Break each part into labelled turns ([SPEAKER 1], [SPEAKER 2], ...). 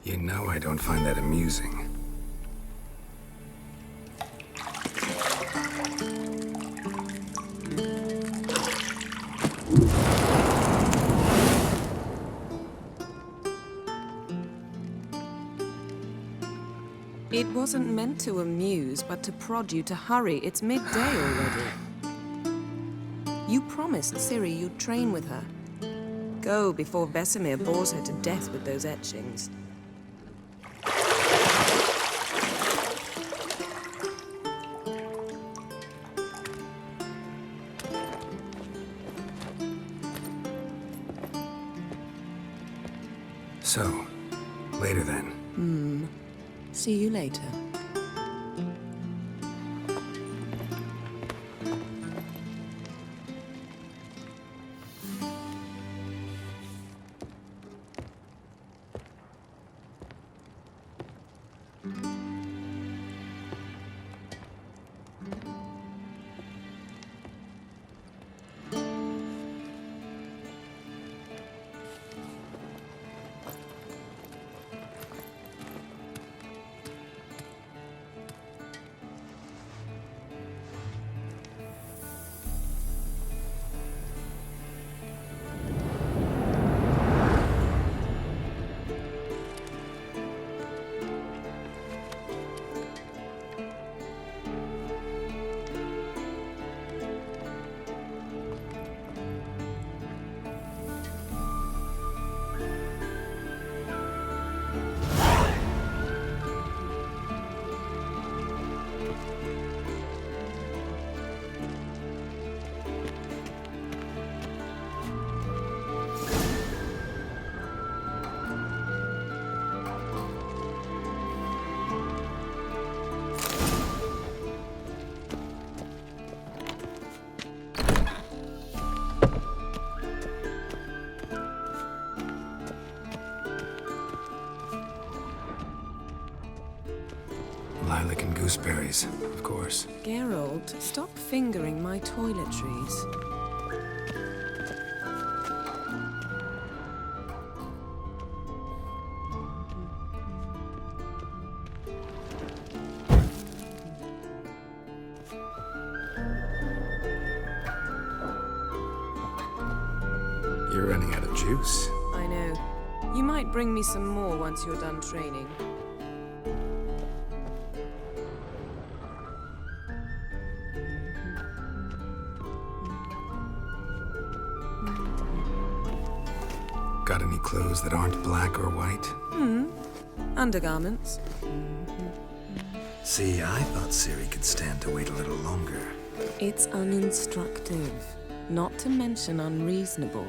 [SPEAKER 1] You know I don't find that amusing.
[SPEAKER 2] It wasn't meant to amuse, but to prod you to hurry. It's midday already. You promised Ciri you'd train with her. Go before Vesemir bores her to death with those etchings.
[SPEAKER 1] So, later then.
[SPEAKER 2] See you later.
[SPEAKER 1] Lilac and gooseberries, of course.
[SPEAKER 2] Geralt, stop fingering my toiletries.
[SPEAKER 1] You're running out of juice.
[SPEAKER 2] I know. You might bring me some more once you're done training.
[SPEAKER 1] Got any clothes that aren't black or white?
[SPEAKER 2] Undergarments.
[SPEAKER 1] See, I thought Ciri could stand to wait a little longer.
[SPEAKER 2] It's uninstructive, not to mention unreasonable.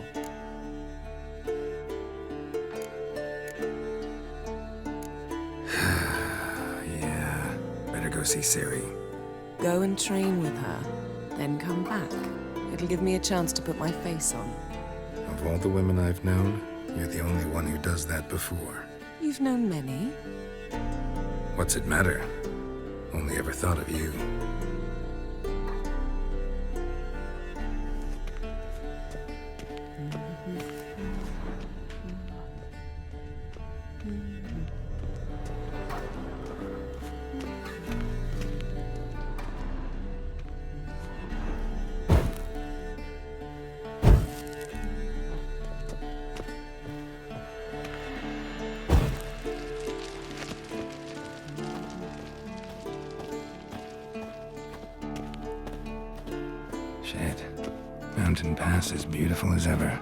[SPEAKER 1] Yeah, better go see Ciri.
[SPEAKER 2] Go and train with her, then come back. It'll give me a chance to put my face on.
[SPEAKER 1] Of all the women I've known, you're the only one who does that before.
[SPEAKER 2] You've known many.
[SPEAKER 1] What's it matter? Only ever thought of you. Shit. Mountain Pass is beautiful as ever.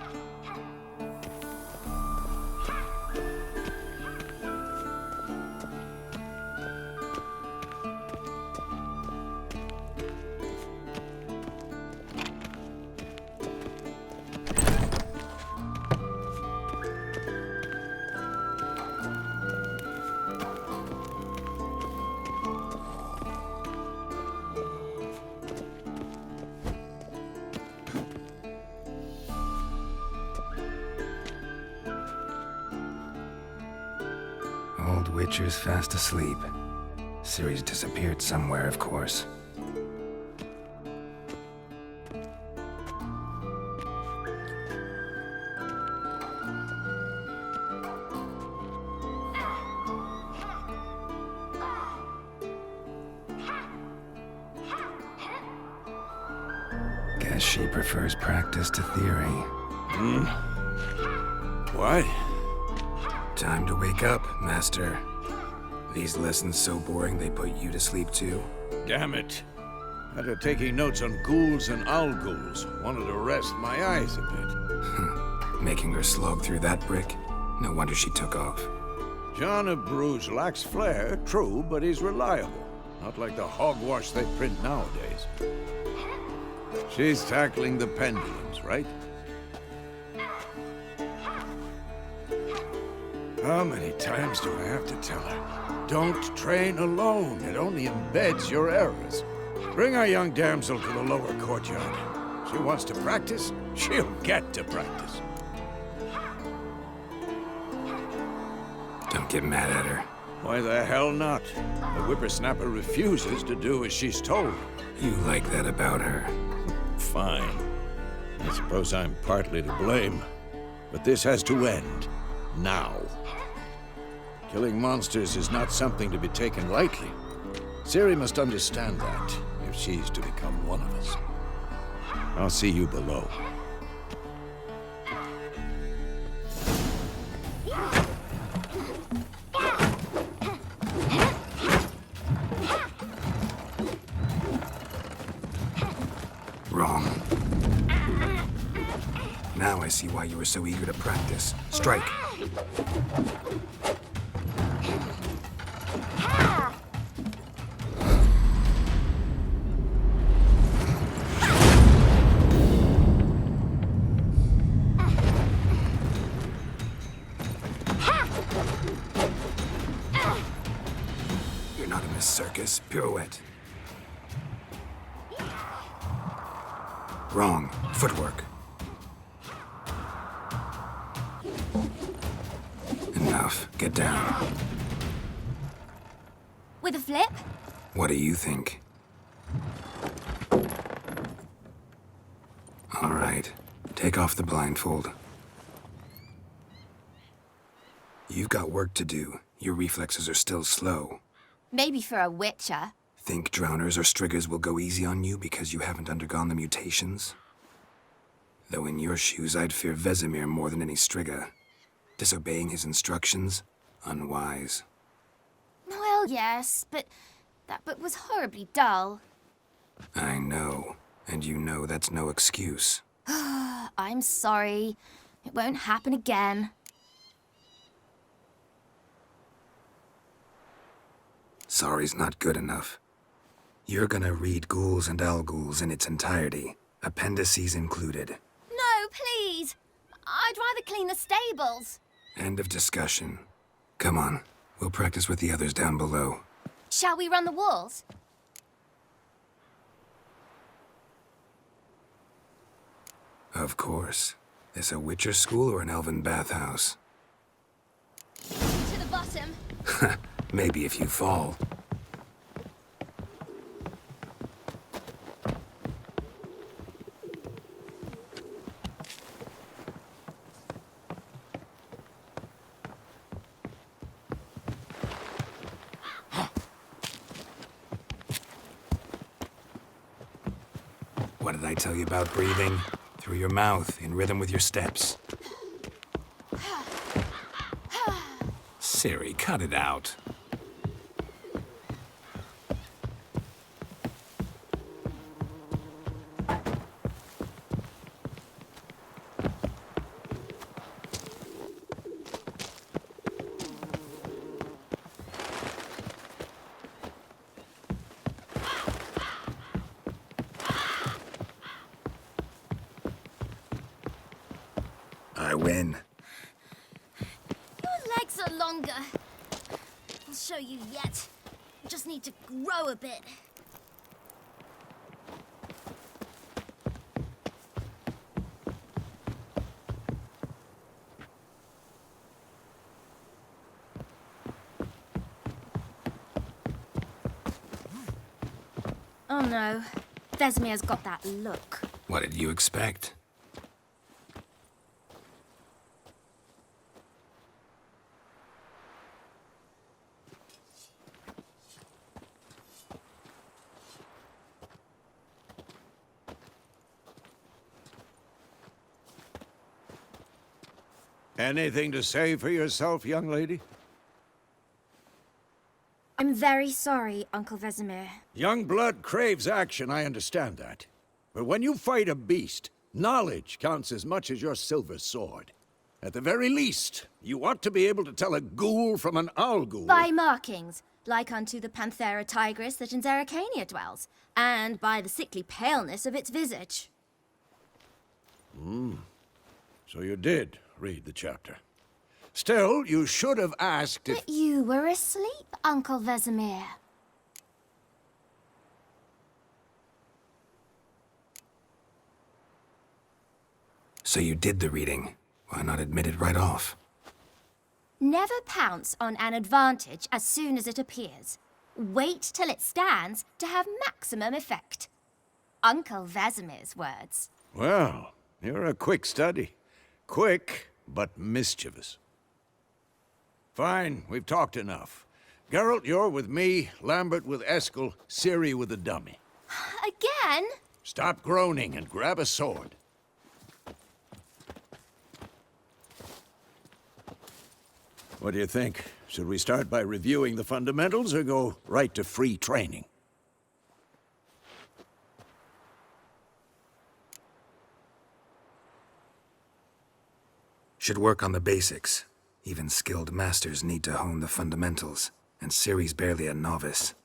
[SPEAKER 1] old Witcher's fast asleep. Ciri's disappeared somewhere, of course. Guess she prefers practice to theory.
[SPEAKER 3] What?
[SPEAKER 1] Time to wake up, Master. These lessons so boring they put you to sleep too?
[SPEAKER 3] Damn it. After taking notes on ghouls and owl-ghouls, wanted to rest my eyes a bit.
[SPEAKER 1] Making her slog through that brick? No wonder she took off.
[SPEAKER 3] John of Bruges lacks flair, true, but he's reliable. Not like the hogwash they print nowadays. She's tackling the pendulums, right? How many times do I have to tell her? Don't train alone. It only embeds your errors. Bring our young damsel to the lower courtyard. She wants to practice, she'll get to practice.
[SPEAKER 1] Don't get mad at her.
[SPEAKER 3] Why the hell not? The whippersnapper refuses to do as she's told.
[SPEAKER 1] You like that about her.
[SPEAKER 3] Fine. I suppose I'm partly to blame. But this has to end. Now. Killing monsters is not something to be taken lightly. Ciri must understand that, if she's to become one of us. I'll see you below.
[SPEAKER 1] Wrong. Now I see why you were so eager to practice. Strike. You're not in a circus. Pirouette. Wrong. Footwork. Enough. Get down.
[SPEAKER 4] With a flip?
[SPEAKER 1] What do you think? All right. Take off the blindfold. You've got work to do. Your reflexes are still slow.
[SPEAKER 4] Maybe for a witcher.
[SPEAKER 1] Think drowners or striggers will go easy on you because you haven't undergone the mutations? Though in your shoes, I'd fear Vesemir more than any strigger. Disobeying his instructions? Unwise.
[SPEAKER 4] Well, yes, but that book was horribly dull.
[SPEAKER 1] I know. And you know that's no excuse.
[SPEAKER 4] I'm sorry. It won't happen again.
[SPEAKER 1] Sorry's not good enough. You're gonna read Ghouls and Owl-Ghouls in its entirety, appendices included.
[SPEAKER 4] No, please! I'd rather clean the stables.
[SPEAKER 1] End of discussion. Come on, we'll practice with the others down below.
[SPEAKER 4] Shall we run the walls?
[SPEAKER 1] Of course. This a Witcher school or an elven bathhouse?
[SPEAKER 4] To the bottom.
[SPEAKER 1] Maybe if you fall. What did I tell you about breathing? Through your mouth, in rhythm with your steps. Ciri, cut it out. I win.
[SPEAKER 4] Your legs are longer. I'll show you yet. Just need to grow a bit. Oh no. Vesemir's got that look.
[SPEAKER 1] What did you expect?
[SPEAKER 3] Anything to say for yourself, young lady?
[SPEAKER 4] I'm very sorry, Uncle Vesemir.
[SPEAKER 3] Young blood craves action, I understand that. But when you fight a beast, knowledge counts as much as your silver sword. At the very least, you ought to be able to tell a ghoul from an owl ghoul.
[SPEAKER 4] By markings, like unto the Panthera tigris that in Zerrikania dwells, and by the sickly paleness of its visage.
[SPEAKER 3] So you did read the chapter. Still, you should have asked if...
[SPEAKER 4] But you were asleep, Uncle Vesemir.
[SPEAKER 1] So you did the reading. Why not admit it right off?
[SPEAKER 4] Never pounce on an advantage as soon as it appears. Wait till it stands to have maximum effect. Uncle Vesemir's words.
[SPEAKER 3] Well, you're a quick study. Quick, but mischievous. Fine, we've talked enough. Geralt, you're with me, Lambert with Eskel, Ciri with the dummy.
[SPEAKER 4] Again?
[SPEAKER 3] Stop groaning and grab a sword. What do you think? Should we start by reviewing the fundamentals or go right to free training?
[SPEAKER 1] Should work on the basics. Even skilled masters need to hone the fundamentals, and Ciri's barely a novice.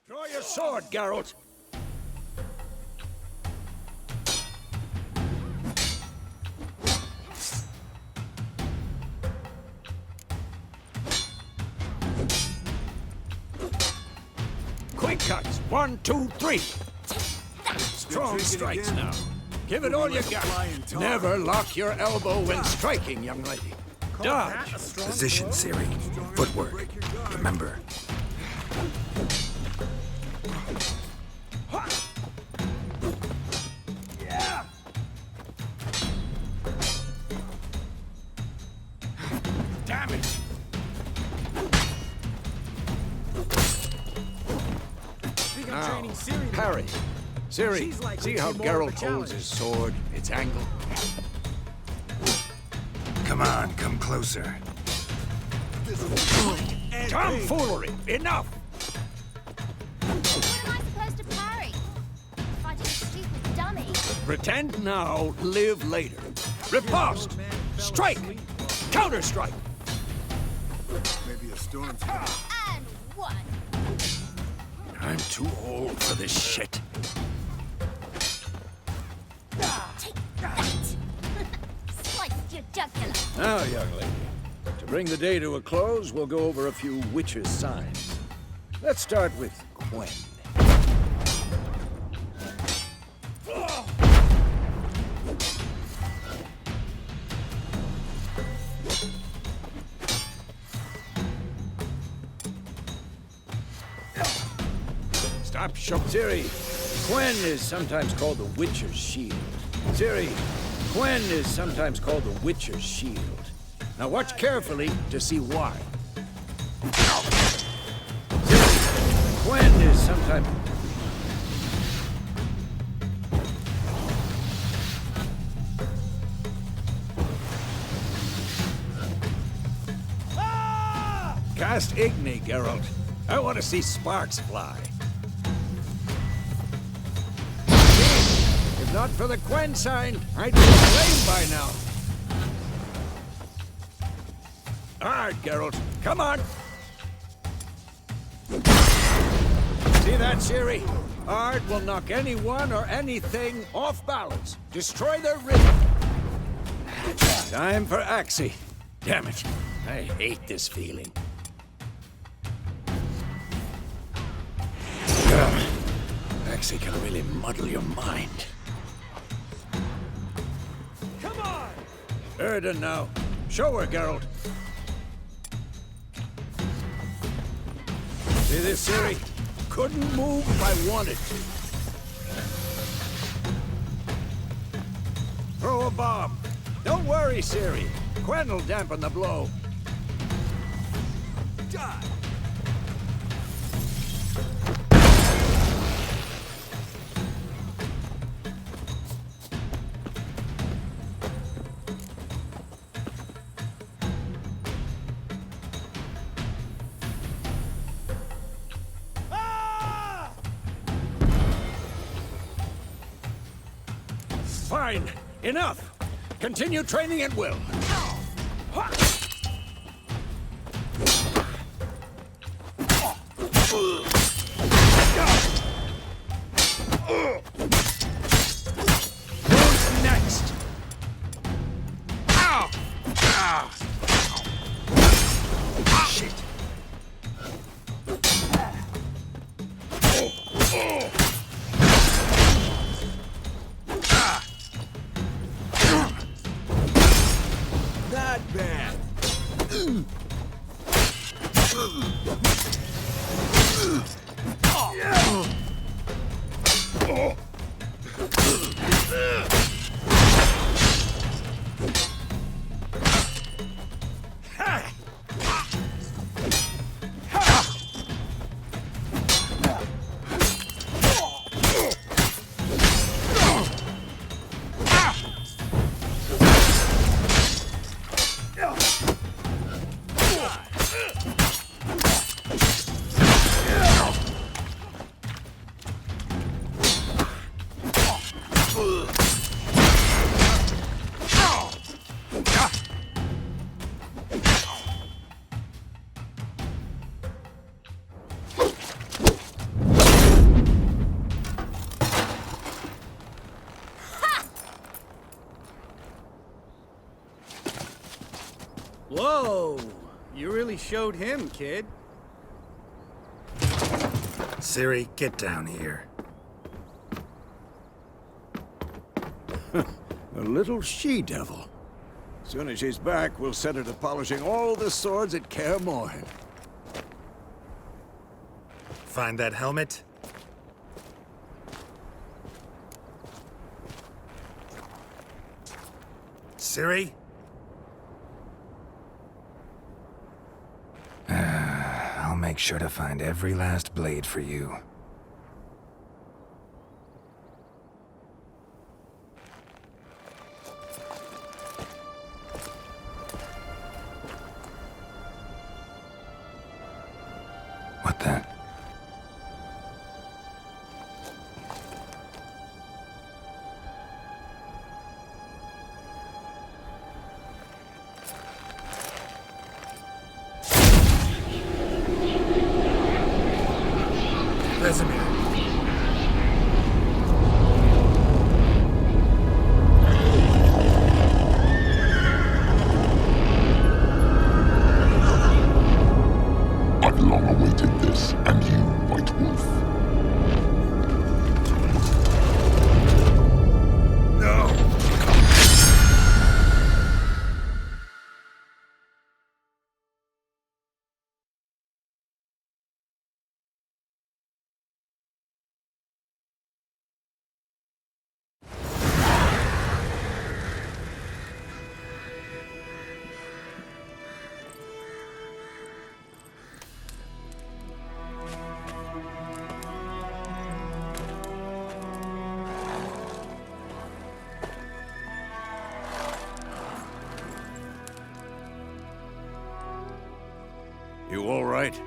[SPEAKER 3] Draw your sword, Geralt! Quick cuts! 1, 2, 3! Strong strikes now. Give it all you got. Never lock your elbow when striking, young lady. Dodge!
[SPEAKER 1] Position, Ciri. Footwork. Remember.
[SPEAKER 3] Damn it! Now, parry. Ciri, see how Geralt holds his sword, its angle?
[SPEAKER 1] Come on, come closer.
[SPEAKER 3] Tomfoolery! Enough!
[SPEAKER 4] What am I supposed to parry? Fighting a stupid dummy.
[SPEAKER 3] Pretend now, live later. Riposte! Strike! Counter-strike!
[SPEAKER 5] Maybe a storm's coming.
[SPEAKER 4] And one.
[SPEAKER 3] I'm too old for this shit.
[SPEAKER 4] Take that. Sliced your jugular.
[SPEAKER 3] Now, young lady, to bring the day to a close, we'll go over a few witches' signs. Let's start with Quen. Stop shouting. Ciri, Quen is sometimes called the Witcher's Shield. Ciri, Quen is sometimes called the Witcher's Shield. Now watch carefully to see why. Ciri, Quen is sometimes... Cast Igni, Geralt. I want to see sparks fly. If not for the Quen sign, I'd be lame by now. All right, Geralt. Come on. See that, Ciri? Ard will knock anyone or anything off balance. Destroy their rhythm. Time for Axii. Damn it. I hate this feeling. Axii can really muddle your mind. Come on! Erden now. Show her, Geralt. See this, Ciri? Couldn't move if I wanted to. Throw a bomb. Don't worry, Ciri. Quen will dampen the blow. Die! Fine. Enough. Continue training at will. Who's next? Shit. Not bad.
[SPEAKER 6] Whoa! You really showed him, kid.
[SPEAKER 1] Ciri, get down here.
[SPEAKER 3] A little she-devil. Soon as she's back, we'll set her to polishing all the swords at Kaer Morhen.
[SPEAKER 1] Find that helmet? Ciri? I'll make sure to find every last blade for you. What the? Vesemir.
[SPEAKER 7] I've long awaited this, and you, White Wolf.
[SPEAKER 1] No!
[SPEAKER 3] You all right?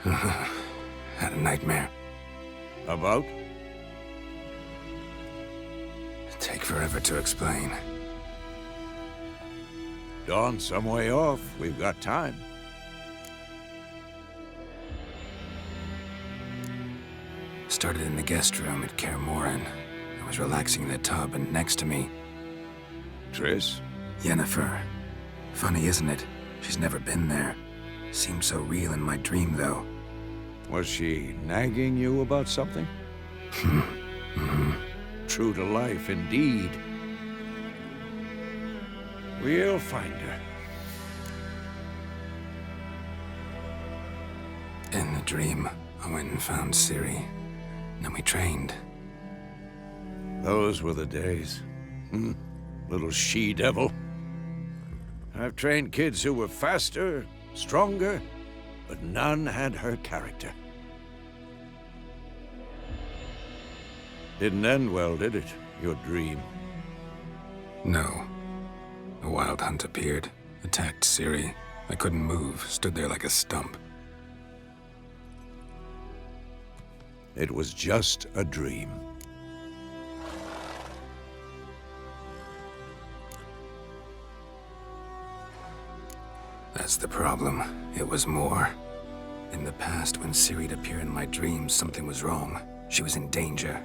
[SPEAKER 1] Had a nightmare.
[SPEAKER 3] About?
[SPEAKER 1] Take forever to explain.
[SPEAKER 3] Dawn's some way off. We've got time.
[SPEAKER 1] Started in the guest room at Kaer Morhen. I was relaxing in the tub, and next to me,
[SPEAKER 3] Triss?
[SPEAKER 1] Yennefer. Funny, isn't it? She's never been there. Seemed so real in my dream, though.
[SPEAKER 3] Was she nagging you about something? True to life, indeed. We'll find her.
[SPEAKER 1] In the dream, I went and found Ciri. Then we trained.
[SPEAKER 3] Those were the days. Little she-devil. I've trained kids who were faster, stronger, but none had her character. Didn't end well, did it? Your dream?
[SPEAKER 1] No. A wild hunt appeared, attacked Ciri. I couldn't move, stood there like a stump.
[SPEAKER 3] It was just a dream.
[SPEAKER 1] That's the problem. It was more. In the past, when Ciri'd appear in my dreams, something was wrong. She was in danger.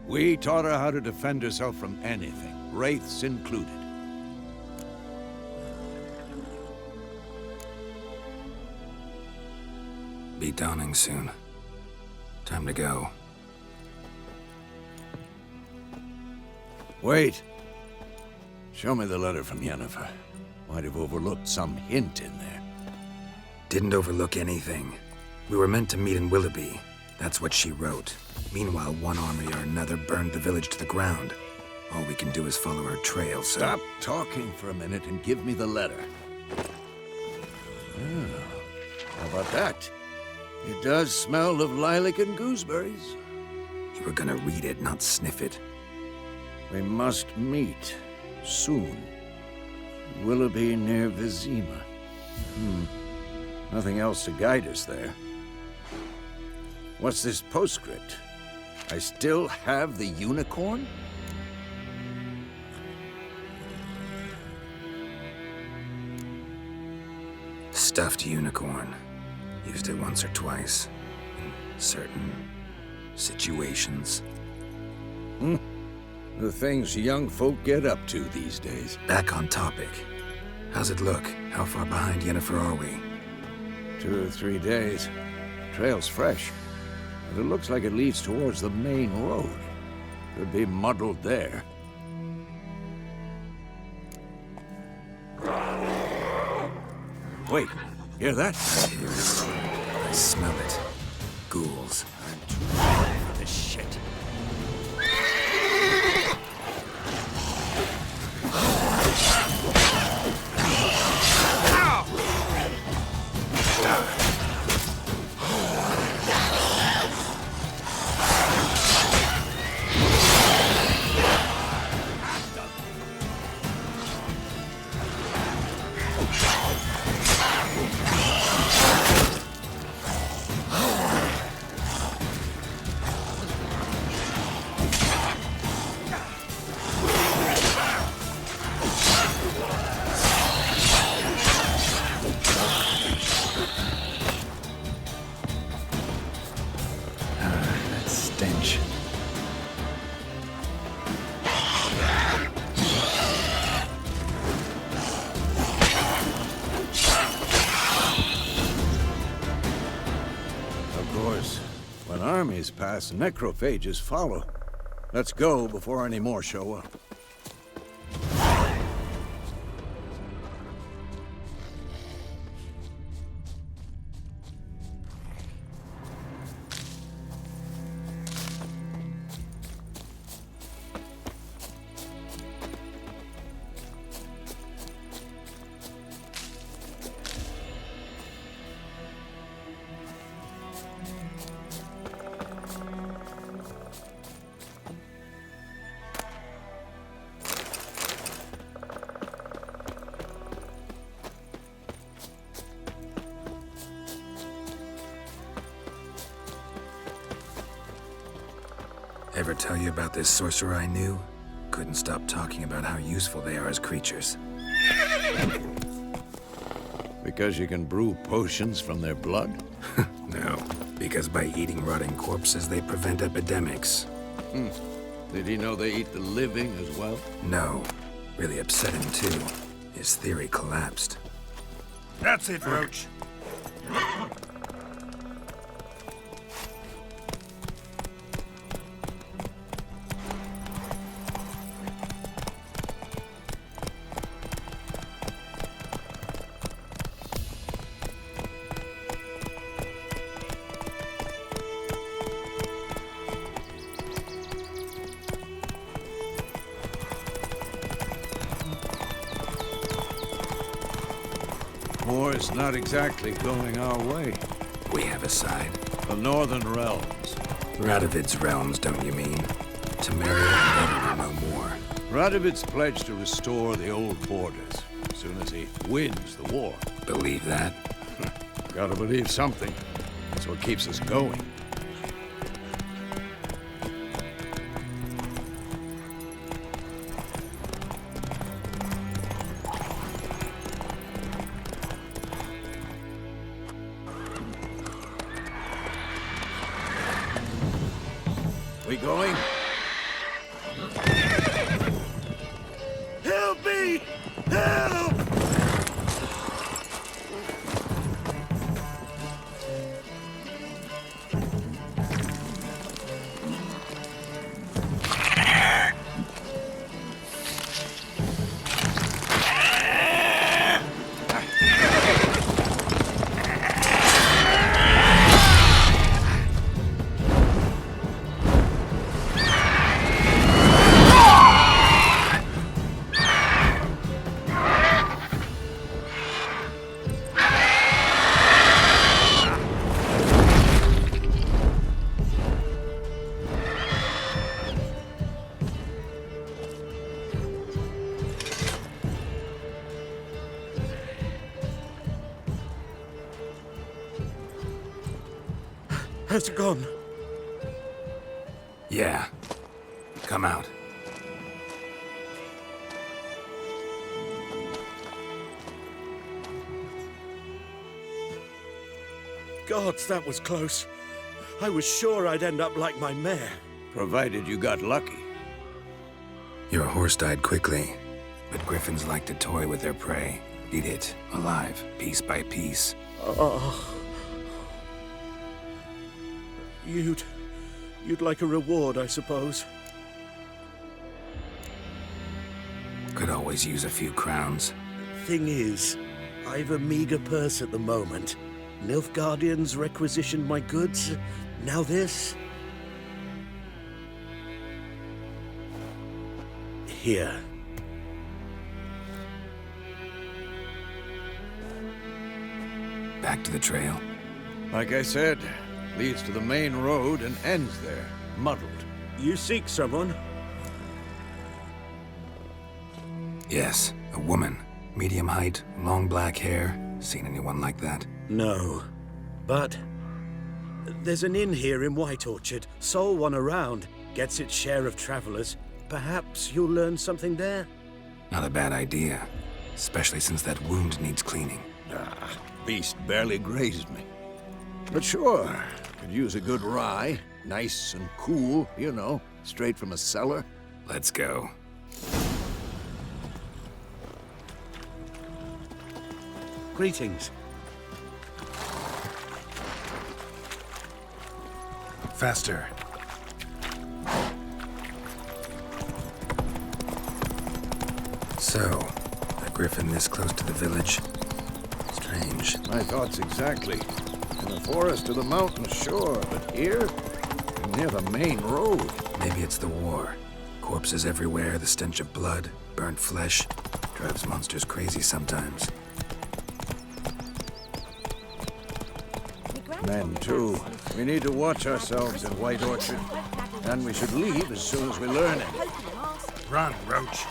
[SPEAKER 3] We taught her how to defend herself from anything, wraiths included.
[SPEAKER 1] Be dawning soon. Time to go.
[SPEAKER 3] Wait. Show me the letter from Yennefer. Might have overlooked some hint in there.
[SPEAKER 1] Didn't overlook anything. We were meant to meet in Willoughby. That's what she wrote. Meanwhile, one army or another burned the village to the ground. All we can do is follow her trail, so...
[SPEAKER 3] Stop talking for a minute and give me the letter. How about that? It does smell of lilac and gooseberries.
[SPEAKER 1] You were gonna read it, not sniff it.
[SPEAKER 3] We must meet soon. Willoughby near Vizima. Nothing else to guide us there. What's this postscript? I still have the unicorn?
[SPEAKER 1] Stuffed unicorn. Used it once or twice. In certain situations.
[SPEAKER 3] The things young folk get up to these days.
[SPEAKER 1] Back on topic. How's it look? How far behind Yennefer are we?
[SPEAKER 3] 2 or 3 days. Trail's fresh. But it looks like it leads towards the main road. Could be muddled there. Wait, hear that?
[SPEAKER 1] I smell it. Ghouls.
[SPEAKER 3] I'm too old for this shit.
[SPEAKER 1] Stench.
[SPEAKER 3] Of course, when armies pass, necrophages follow. Let's go before any more show up.
[SPEAKER 1] Ever tell you about this sorcerer I knew? Couldn't stop talking about how useful they are as creatures.
[SPEAKER 3] Because you can brew potions from their blood?
[SPEAKER 1] No, because by eating rotting corpses, they prevent epidemics.
[SPEAKER 3] Did he know they eat the living as well?
[SPEAKER 1] No. Really upset him, too. His theory collapsed.
[SPEAKER 5] That's it, Roach.
[SPEAKER 3] war's not exactly going our way.
[SPEAKER 1] We have a side.
[SPEAKER 3] The Northern Realms.
[SPEAKER 1] Radovid's realms, don't you mean? Temeria and Vesemir no more.
[SPEAKER 3] Radovid's pledged to restore the old borders as soon as he wins the war.
[SPEAKER 1] Believe that?
[SPEAKER 3] Gotta believe something. That's what keeps us going. We going?
[SPEAKER 5] Help me! Help! How's it gone?
[SPEAKER 1] Yeah. Come out.
[SPEAKER 5] Gods, that was close. I was sure I'd end up like my mare.
[SPEAKER 3] Provided you got lucky.
[SPEAKER 1] Your horse died quickly, but griffins like to toy with their prey. Eat it, alive, piece by piece.
[SPEAKER 5] Oh. You'd like a reward, I suppose.
[SPEAKER 1] Could always use a few crowns.
[SPEAKER 5] Thing is, I've a meager purse at the moment. Nilfgaardians requisitioned my goods. Now this. Here.
[SPEAKER 1] Back to the trail.
[SPEAKER 3] Like I said, leads to the main road and ends there, muddled.
[SPEAKER 5] You seek someone?
[SPEAKER 1] Yes, a woman. Medium height, long black hair. Seen anyone like that?
[SPEAKER 5] No. But there's an inn here in White Orchard. Sole one around. Gets its share of travelers. Perhaps you'll learn something there?
[SPEAKER 1] Not a bad idea. Especially since that wound needs cleaning.
[SPEAKER 3] Beast barely grazed me. But sure, could use a good rye. Nice and cool, you know, straight from a cellar.
[SPEAKER 1] Let's go.
[SPEAKER 5] Greetings.
[SPEAKER 1] Faster. So, a griffin this close to the village? Strange.
[SPEAKER 3] My thoughts exactly. In the forest or the mountains, sure, but here? Near the main road.
[SPEAKER 1] Maybe it's the war. Corpses everywhere, the stench of blood, burnt flesh. Drives monsters crazy sometimes.
[SPEAKER 3] Men, too. We need to watch ourselves in White Orchard. And we should leave as soon as we learn it.
[SPEAKER 5] Run, Roach.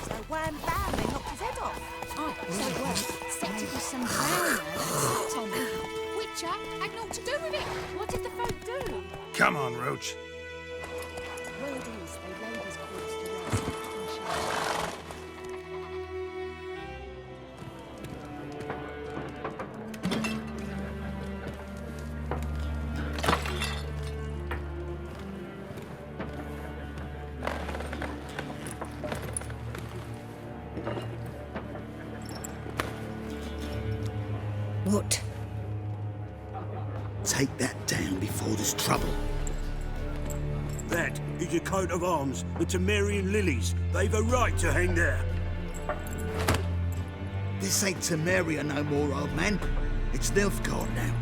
[SPEAKER 8] So wham bam, they knocked his head off.
[SPEAKER 4] Oh, so what? Set to be some brown Tommy. Witcher had naught to do with it. What did the folk do?
[SPEAKER 5] Come on, Roach.
[SPEAKER 8] Word is they laid his corpse to rest in Shire.
[SPEAKER 9] What? Take that down before there's trouble.
[SPEAKER 5] That is your coat of arms, the Temerian lilies. They've a right to hang there.
[SPEAKER 9] This ain't Temeria no more, old man. It's Nilfgaard now.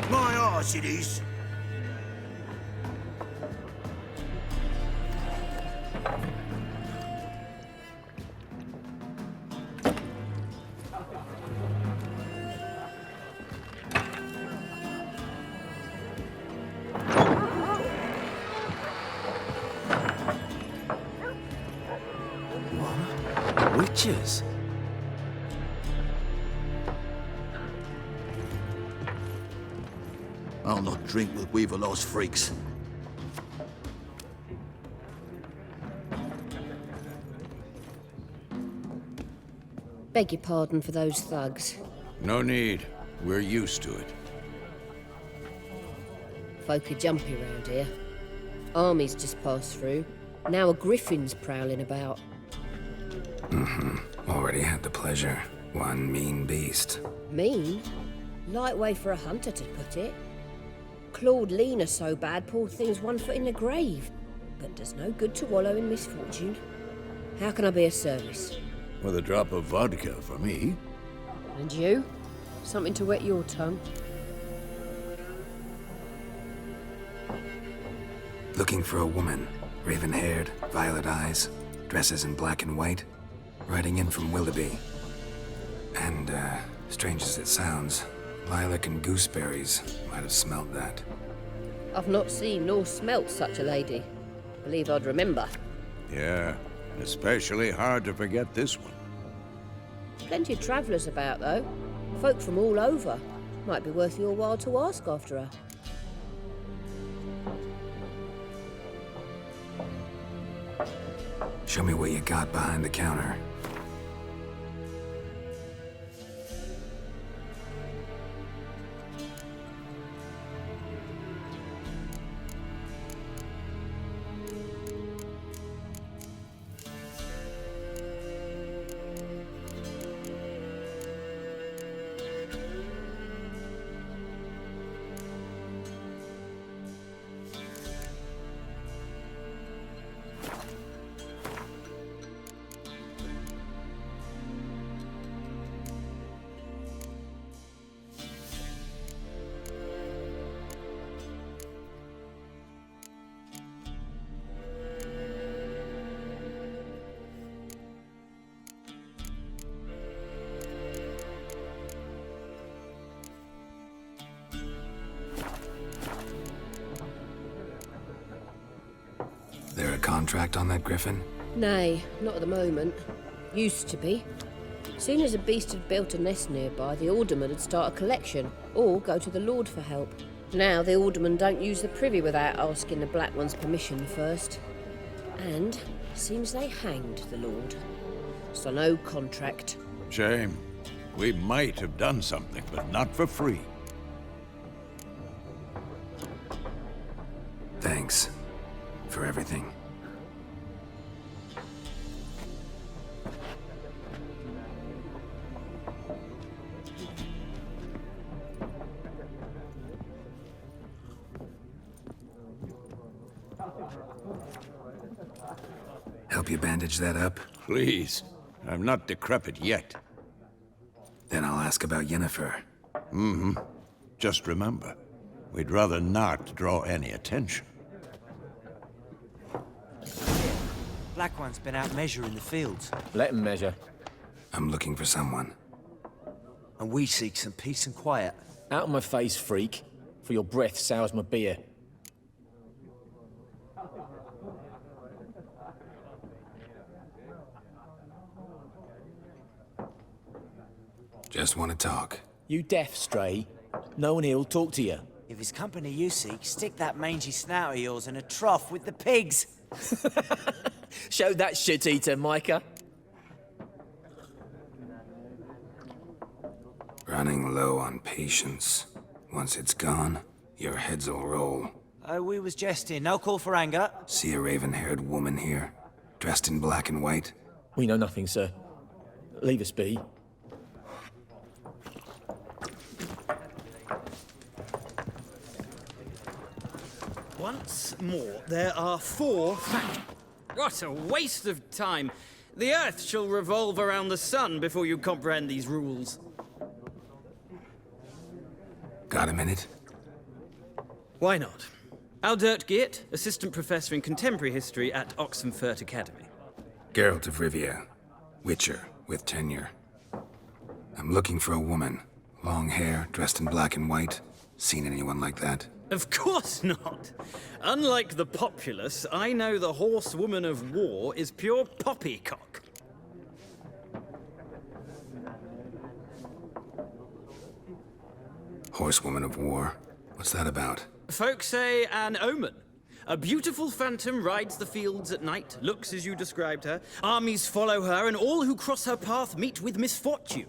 [SPEAKER 5] My arse it is.
[SPEAKER 10] creatures.
[SPEAKER 9] I'll not drink with Weaverlaw's freaks.
[SPEAKER 8] Beg your pardon for those thugs.
[SPEAKER 3] No need. We're used to it.
[SPEAKER 8] Folk are jumpy round here. Armies just passed through. Now a griffin's prowling about.
[SPEAKER 1] Already had the pleasure. One mean beast.
[SPEAKER 8] Mean? Light way for a hunter to put it. Clawed Lena so bad, poor thing's 1 foot in the grave. But does no good to wallow in misfortune. How can I be of service?
[SPEAKER 3] With a drop of vodka for me.
[SPEAKER 8] And you? Something to wet your tongue?
[SPEAKER 1] Looking for a woman. Raven-haired, violet eyes, dresses in black and white. Riding in from Willoughby. And, strange as it sounds, lilac and gooseberries might have smelled that.
[SPEAKER 8] I've not seen nor smelt such a lady. Believe I'd remember.
[SPEAKER 3] Yeah, especially hard to forget this one.
[SPEAKER 8] Plenty of travellers about, though. Folk from all over. Might be worth your while to ask after her.
[SPEAKER 1] Show me what you got behind the counter. There a contract on that griffin?
[SPEAKER 8] Nay, not at the moment. Used to be. Soon as a beast had built a nest nearby, the alderman would start a collection, or go to the Lord for help. Now the alderman don't use the privy without asking the Black One's permission first. And seems they hanged the Lord. So no contract.
[SPEAKER 3] Shame. We might have done something, but not for free.
[SPEAKER 1] Thanks. For everything. Help you bandage that up?
[SPEAKER 3] Please. I'm not decrepit yet.
[SPEAKER 1] Then I'll ask about Yennefer.
[SPEAKER 3] Just remember, we'd rather not draw any attention.
[SPEAKER 10] Black One's been out measuring the fields.
[SPEAKER 11] Let him measure.
[SPEAKER 1] I'm looking for someone.
[SPEAKER 10] And we seek some peace and quiet.
[SPEAKER 11] Out of my face, freak. For your breath sours my beer.
[SPEAKER 1] Just want to talk.
[SPEAKER 11] You deaf, Stray? No one here'll talk to you.
[SPEAKER 10] If it's company you seek, stick that mangy snout of yours in a trough with the pigs.
[SPEAKER 11] Show that shit-eater, Micah.
[SPEAKER 1] Running low on patience. Once it's gone, your heads'll roll.
[SPEAKER 10] Oh, we was jesting. No call for anger.
[SPEAKER 1] See a raven-haired woman here? Dressed in black and white?
[SPEAKER 11] We know nothing, sir. Leave us be.
[SPEAKER 6] Once more, there are 4 factions. What a waste of time! The Earth shall revolve around the sun before you comprehend these rules.
[SPEAKER 1] Got a minute?
[SPEAKER 6] Why not? Aldert Geert, Assistant Professor in Contemporary History at Oxenfurt Academy.
[SPEAKER 1] Geralt of Rivia. Witcher, with tenure. I'm looking for a woman. Long hair, dressed in black and white. Seen anyone like that?
[SPEAKER 6] Of course not! Unlike the populace, I know the horsewoman of war is pure poppycock.
[SPEAKER 1] Horsewoman of War. What's that about?
[SPEAKER 6] Folk say an omen. A beautiful phantom rides the fields at night, looks as you described her. Armies follow her, and all who cross her path meet with misfortune.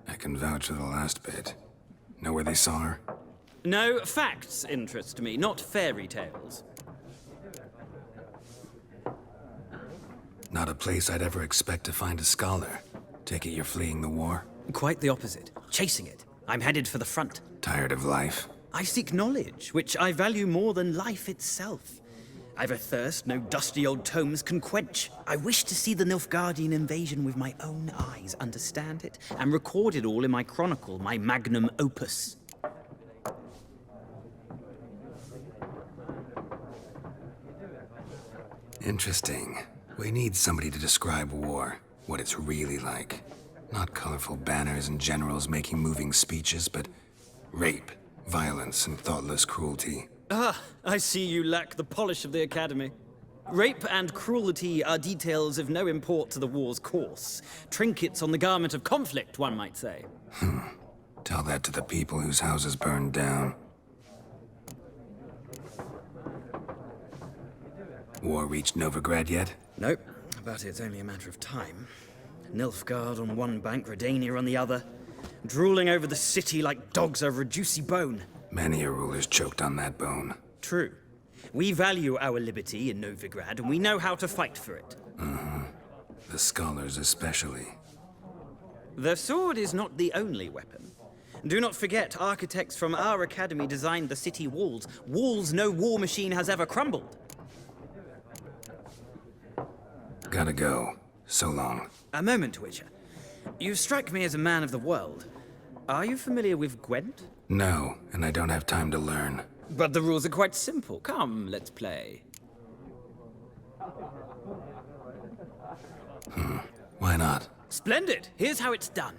[SPEAKER 1] I can vouch for the last bit. Know where they saw her?
[SPEAKER 6] No, facts interest me, not fairy tales.
[SPEAKER 1] Not a place I'd ever expect to find a scholar. Take it you're fleeing the war?
[SPEAKER 6] Quite the opposite. Chasing it. I'm headed for the front.
[SPEAKER 1] Tired of life?
[SPEAKER 6] I seek knowledge, which I value more than life itself. I've a thirst no dusty old tomes can quench. I wish to see the Nilfgaardian invasion with my own eyes, understand it, and record it all in my chronicle, my magnum opus.
[SPEAKER 1] Interesting. We need somebody to describe war, what it's really like. Not colorful banners and generals making moving speeches, but rape, violence, and thoughtless cruelty.
[SPEAKER 6] Ah, I see you lack the polish of the Academy. Rape and cruelty are details of no import to the war's course. Trinkets on the garment of conflict, one might say.
[SPEAKER 1] Tell that to the people whose houses burned down. War reached Novigrad yet?
[SPEAKER 6] Nope, but it's only a matter of time. Nilfgaard on one bank, Redania on the other, drooling over the city like dogs over a juicy bone.
[SPEAKER 1] Many a ruler's choked on that bone.
[SPEAKER 6] True. We value our liberty in Novigrad, and we know how to fight for it.
[SPEAKER 1] The scholars especially.
[SPEAKER 6] The sword is not the only weapon. Do not forget, architects from our academy designed the city walls. Walls no war machine has ever crumbled.
[SPEAKER 1] Gotta go. So long.
[SPEAKER 6] A moment, Witcher. You strike me as a man of the world. Are you familiar with Gwent?
[SPEAKER 1] No, and I don't have time to learn.
[SPEAKER 6] But the rules are quite simple. Come, let's play.
[SPEAKER 1] Why not?
[SPEAKER 6] Splendid! Here's how it's done.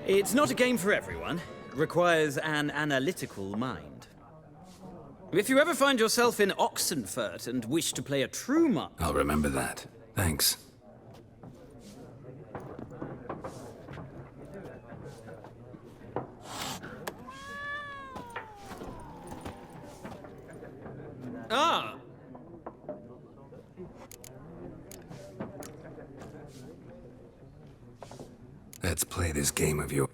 [SPEAKER 6] It's not a game for everyone. It requires an analytical mind. If you ever find yourself in Oxenfurt and wish to play a true mark...
[SPEAKER 1] I'll remember that. Thanks.
[SPEAKER 6] Ah!
[SPEAKER 1] Let's play this game of yours.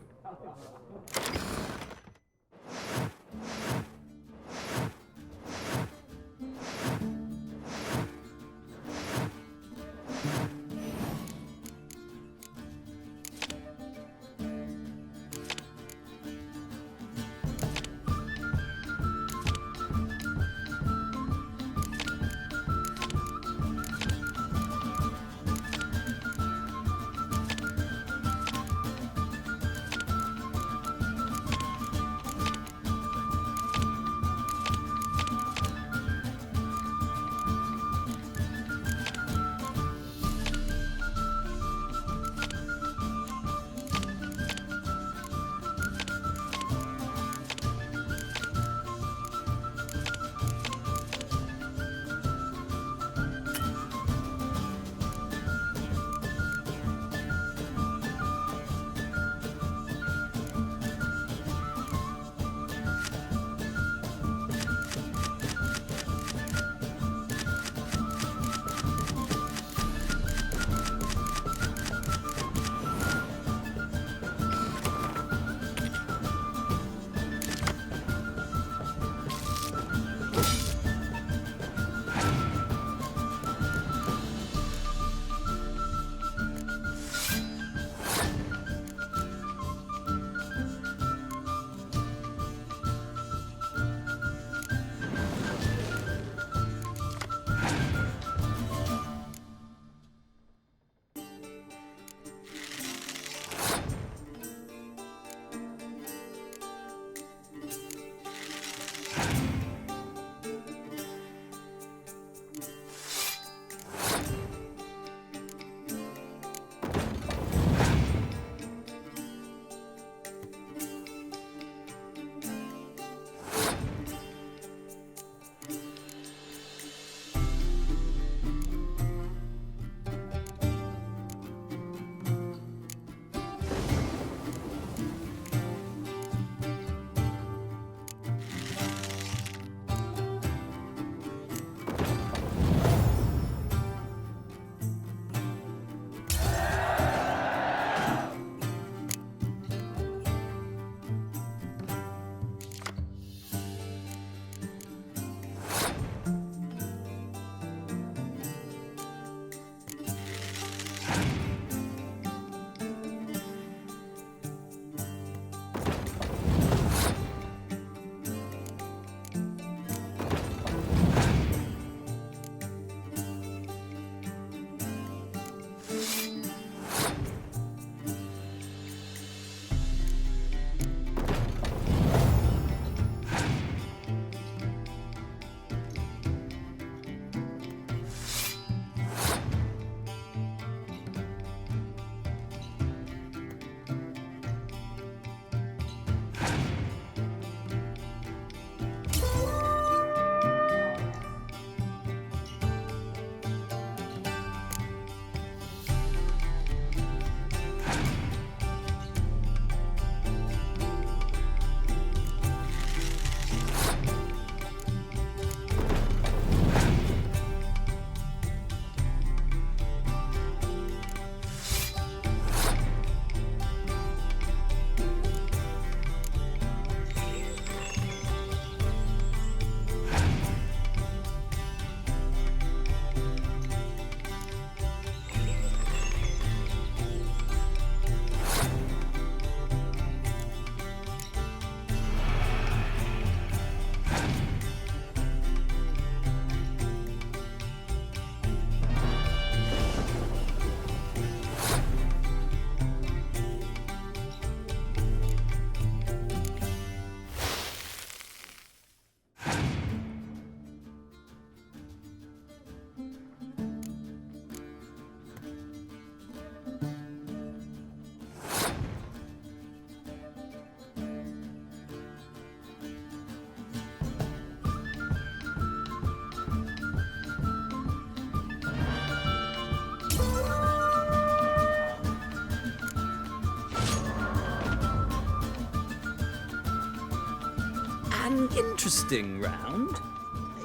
[SPEAKER 6] interesting round.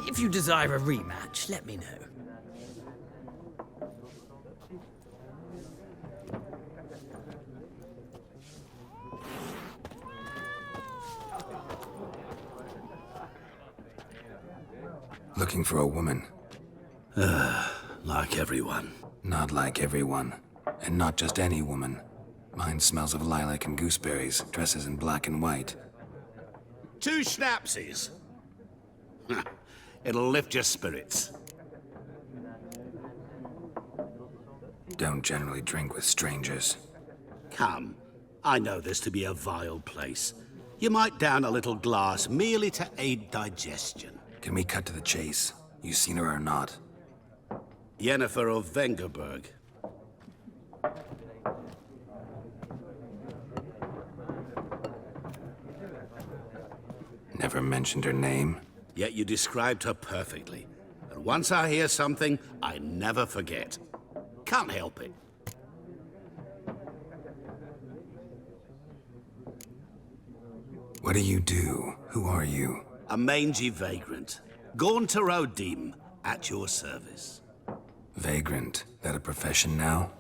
[SPEAKER 6] If you desire a rematch, let me know.
[SPEAKER 1] Looking for a woman.
[SPEAKER 5] Like everyone.
[SPEAKER 1] Not like everyone. And not just any woman. Mine smells of lilac and gooseberries, dresses in black and white.
[SPEAKER 12] 2 schnapsies. It'll lift your spirits.
[SPEAKER 1] Don't generally drink with strangers.
[SPEAKER 12] Come, I know this to be a vile place. You might down a little glass merely to aid digestion.
[SPEAKER 1] Can we cut to the chase? You seen her or not?
[SPEAKER 12] Yennefer of Vengerberg.
[SPEAKER 1] Never mentioned her name?
[SPEAKER 12] Yet you described her perfectly. And once I hear something, I never forget. Can't help it.
[SPEAKER 1] What do you do? Who are you?
[SPEAKER 12] A mangy vagrant. Gaunter O'Dim, at your service.
[SPEAKER 1] Vagrant. That a profession now?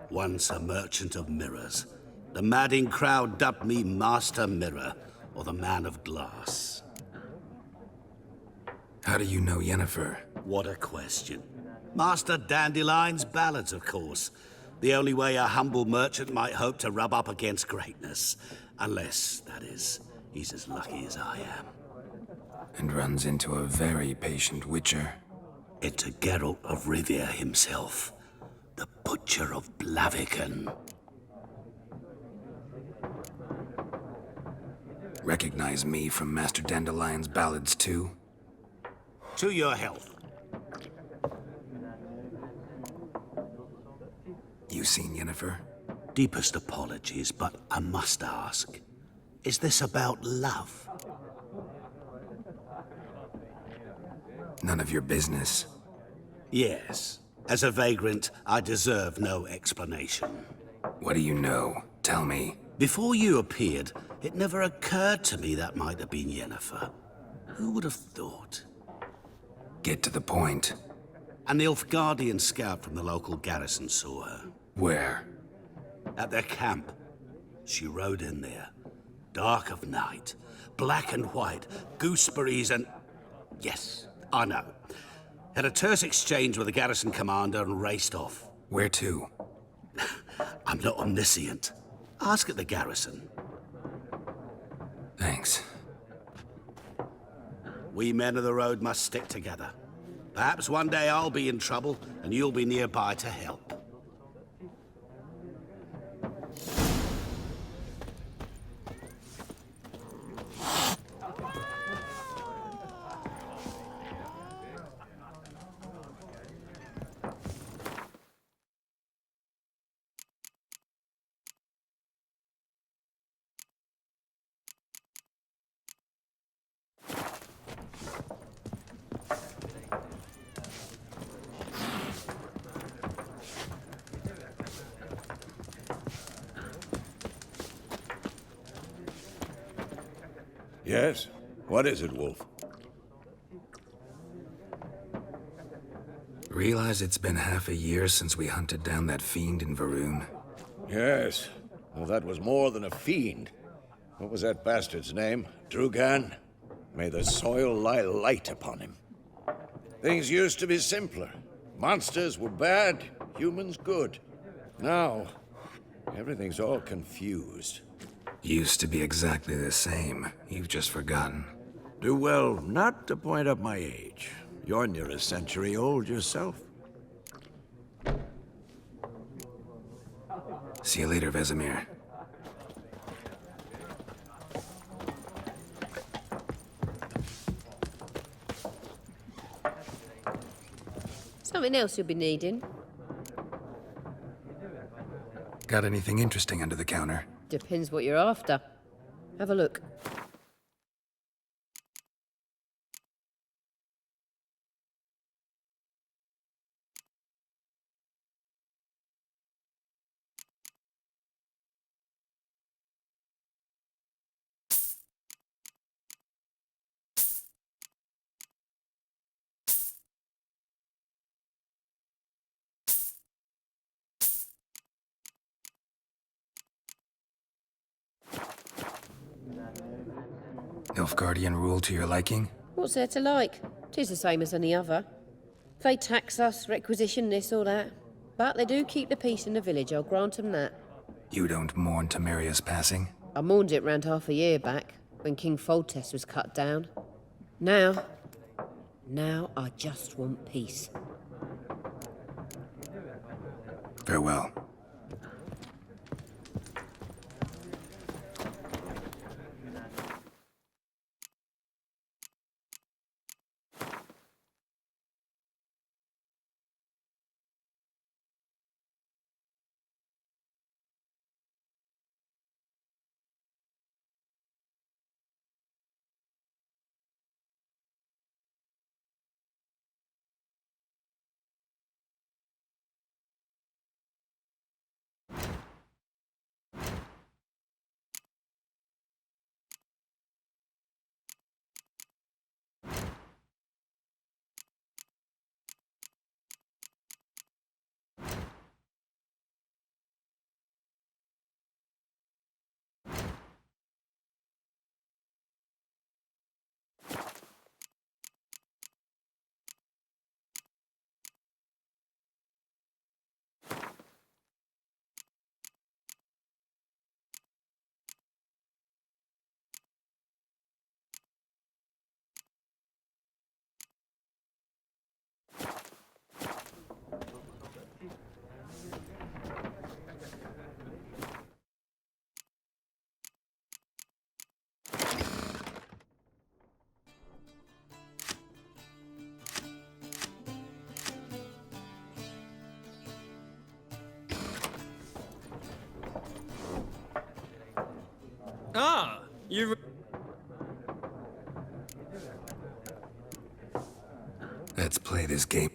[SPEAKER 12] Once a merchant of mirrors. The madding crowd dubbed me Master Mirror, or the Man of Glass.
[SPEAKER 1] How do you know Yennefer?
[SPEAKER 12] What a question. Master Dandelion's ballads, of course. The only way a humble merchant might hope to rub up against greatness. Unless, that is, he's as lucky as I am.
[SPEAKER 1] And runs into a very patient witcher.
[SPEAKER 12] Into Geralt of Rivia himself. The Butcher of Blaviken.
[SPEAKER 1] Recognize me from Master Dandelion's ballads too?
[SPEAKER 12] To your health.
[SPEAKER 1] You seen Yennefer?
[SPEAKER 12] Deepest apologies, but I must ask. Is this about love?
[SPEAKER 1] None of your business.
[SPEAKER 12] Yes. As a vagrant, I deserve no explanation.
[SPEAKER 1] What do you know? Tell me.
[SPEAKER 12] Before you appeared, it never occurred to me that might have been Yennefer. Who would have thought?
[SPEAKER 1] Get to the point.
[SPEAKER 12] An Nilfgaardian scout from the local garrison saw her.
[SPEAKER 1] Where?
[SPEAKER 12] At their camp. She rode in there. Dark of night. Black and white. Gooseberries and... Yes, I know. Had a terse exchange with the garrison commander and raced off.
[SPEAKER 1] Where to?
[SPEAKER 12] I'm not omniscient. Ask at the garrison.
[SPEAKER 1] Thanks.
[SPEAKER 12] We men of the road must stick together. Perhaps one day I'll be in trouble and you'll be nearby to help.
[SPEAKER 3] Yes? What is it, Wolf?
[SPEAKER 1] Realize it's been half a year since we hunted down that fiend in Varun?
[SPEAKER 3] Yes. Well, that was more than a fiend. What was that bastard's name? Drugan? May the soil lie light upon him. Things used to be simpler. Monsters were bad, humans good. Now, everything's all confused.
[SPEAKER 1] Used to be exactly the same. You've just forgotten.
[SPEAKER 3] Do well not to point up my age. You're near a century old yourself.
[SPEAKER 1] See you later, Vesemir.
[SPEAKER 8] Something else you'll be needing?
[SPEAKER 1] Got anything interesting under the counter?
[SPEAKER 8] Depends what you're after. Have a look.
[SPEAKER 1] Nilfgaardian rule to your liking?
[SPEAKER 8] What's there to like? 'Tis the same as any other. They tax us, requisition this or that. But they do keep the peace in the village, I'll grant 'em that.
[SPEAKER 1] You don't mourn Temeria's passing?
[SPEAKER 8] I mourned it round half a year back, when King Foltest was cut down. Now I just want peace.
[SPEAKER 1] Farewell.
[SPEAKER 6] Ah, you...
[SPEAKER 1] Let's play this game.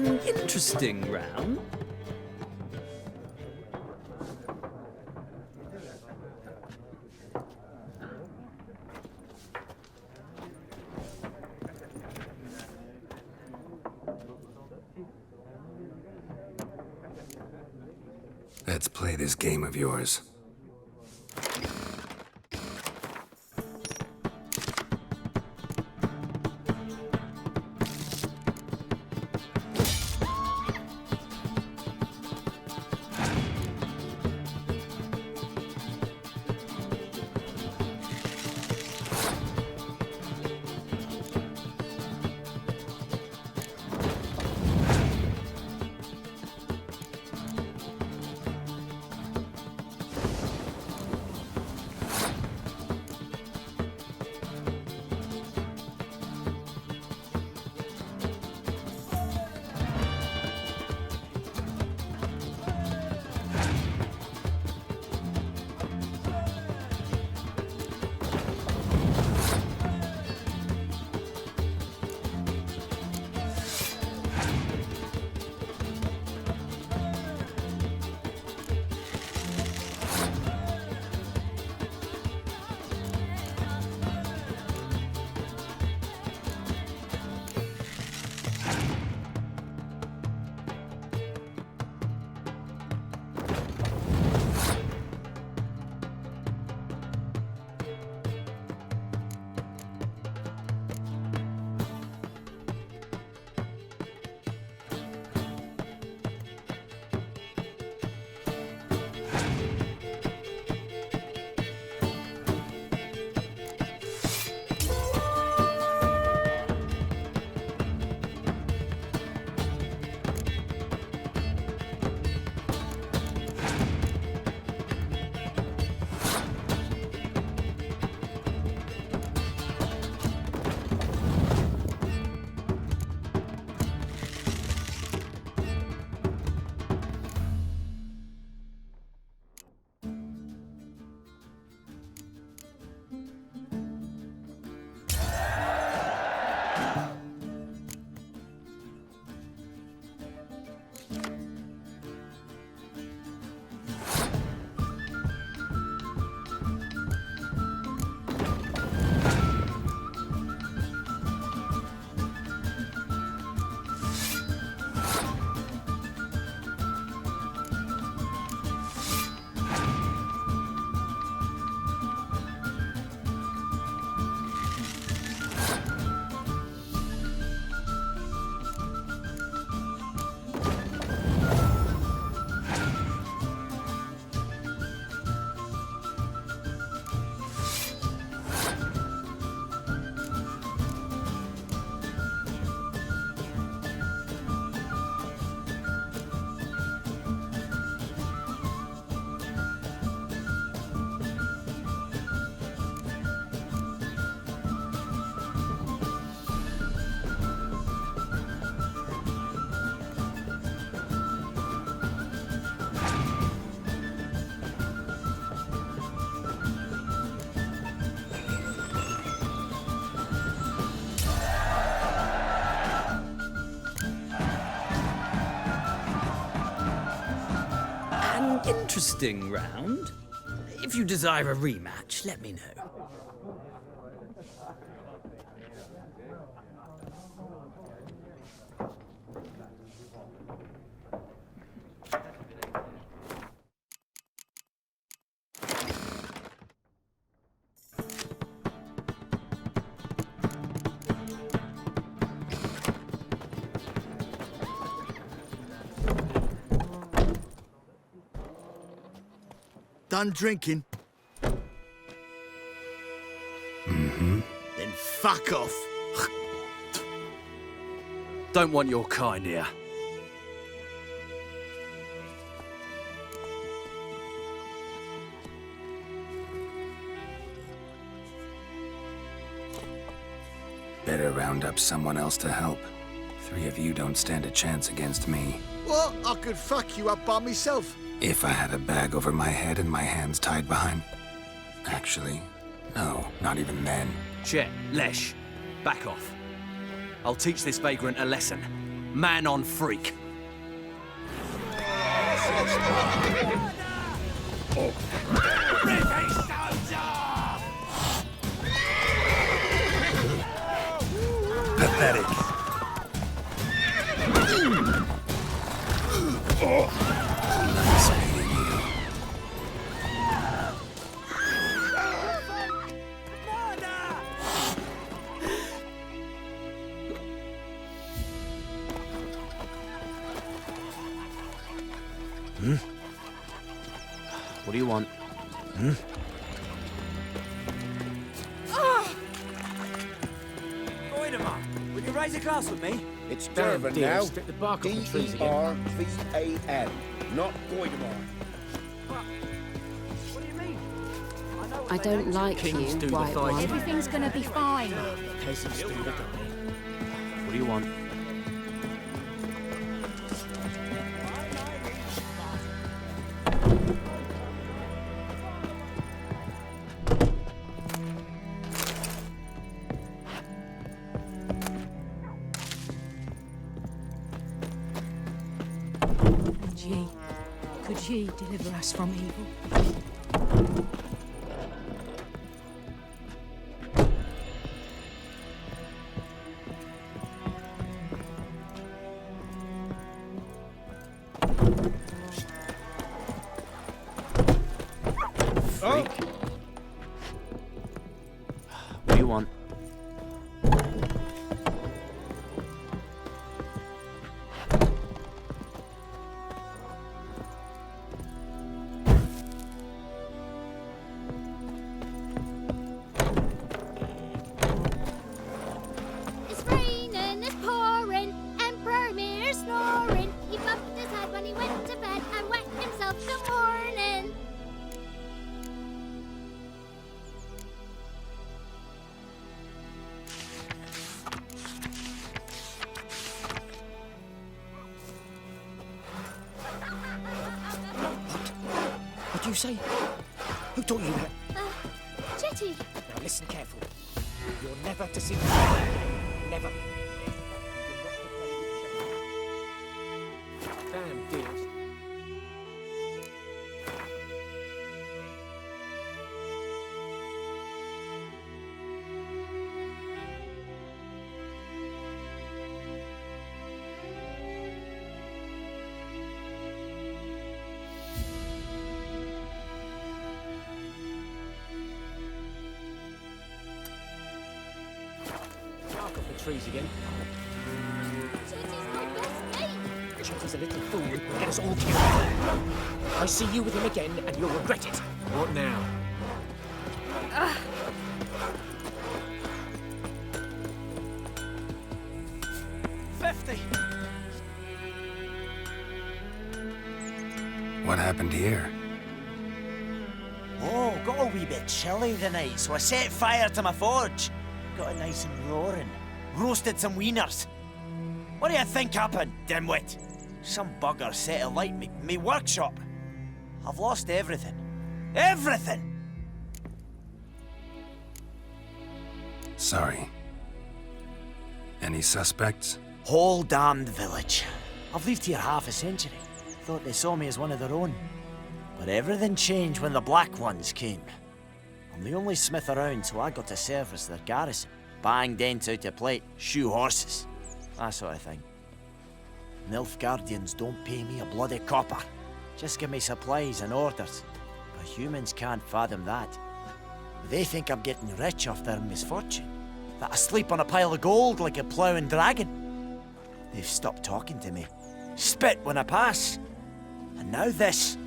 [SPEAKER 6] An interesting round.
[SPEAKER 1] Let's play this game of yours.
[SPEAKER 6] Interesting round. If you desire a rematch, let me know.
[SPEAKER 9] Done drinking?
[SPEAKER 1] Mm-hmm.
[SPEAKER 9] Then fuck off.
[SPEAKER 10] Don't want your kind here.
[SPEAKER 1] Better round up someone else to help. 3 of you don't stand a chance against me.
[SPEAKER 9] What? I could fuck you up by myself.
[SPEAKER 1] If I had a bag over my head and my hands tied behind... Actually, no, not even then.
[SPEAKER 10] Chet, Lesh, back off. I'll teach this vagrant a lesson. Man on freak.
[SPEAKER 1] Pathetic. Nice meeting you.
[SPEAKER 10] What do you want?
[SPEAKER 13] Goidemar, will you raise a glass with me?
[SPEAKER 14] It's Dervan now.
[SPEAKER 13] Stick the bark off the trees again.
[SPEAKER 14] D-E-R-V-A-N, not Goidemar.
[SPEAKER 13] What do you mean?
[SPEAKER 8] I don't like
[SPEAKER 10] Kings do
[SPEAKER 8] you,
[SPEAKER 10] the
[SPEAKER 8] White
[SPEAKER 10] fighting.
[SPEAKER 8] One.
[SPEAKER 4] Everything's gonna be fine.
[SPEAKER 13] Peasants do the dying.
[SPEAKER 10] What do you want?
[SPEAKER 15] Could ye deliver us from evil?
[SPEAKER 10] Freak. What do you want?
[SPEAKER 4] It's raining, it's pouring, Emperor Mirror snoring. He bumped his head when he went to bed and wet himself till morning.
[SPEAKER 11] What'd you say? Who taught you that?
[SPEAKER 4] Jetty.
[SPEAKER 11] Now listen carefully. You're never to see... Never.
[SPEAKER 13] Damn dears. Bark off the trees again.
[SPEAKER 4] Jetty's my best mate.
[SPEAKER 11] Jetty's a little fool who'll get us all killed. I see you with him again, and you'll regret it.
[SPEAKER 13] What now?
[SPEAKER 1] What happened here?
[SPEAKER 16] Oh, got a wee bit chilly the night, so I set fire to my forge. Got it nice and roaring. Roasted some wieners. What do you think happened, dimwit? Some bugger set alight me workshop. I've lost everything. Everything!
[SPEAKER 1] Sorry. Any suspects?
[SPEAKER 16] Whole damned village. I've lived here half a century. Thought they saw me as one of their own. But everything changed when the Black Ones came. I'm the only smith around, so I got to service their garrison. Bang dents out of plate, shoe horses. That sort of thing. Nilfgaardians don't pay me a bloody copper. Just give me supplies and orders. But humans can't fathom that. They think I'm getting rich off their misfortune. That I sleep on a pile of gold like a ploughing dragon. They've stopped talking to me. Spit when I pass. And now this.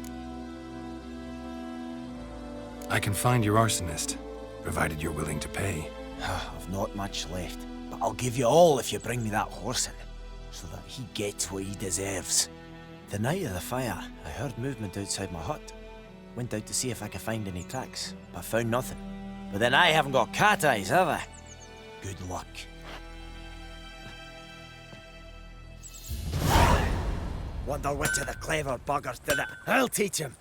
[SPEAKER 1] I can find your arsonist, provided you're willing to pay.
[SPEAKER 16] I've not much left, but I'll give you all if you bring me that horse in, so that he gets what he deserves. The night of the fire, I heard movement outside my hut. Went out to see if I could find any tracks, but found nothing. But then I haven't got cat eyes, have I? Good luck. Wonder which of the clever buggers did it. I'll teach him.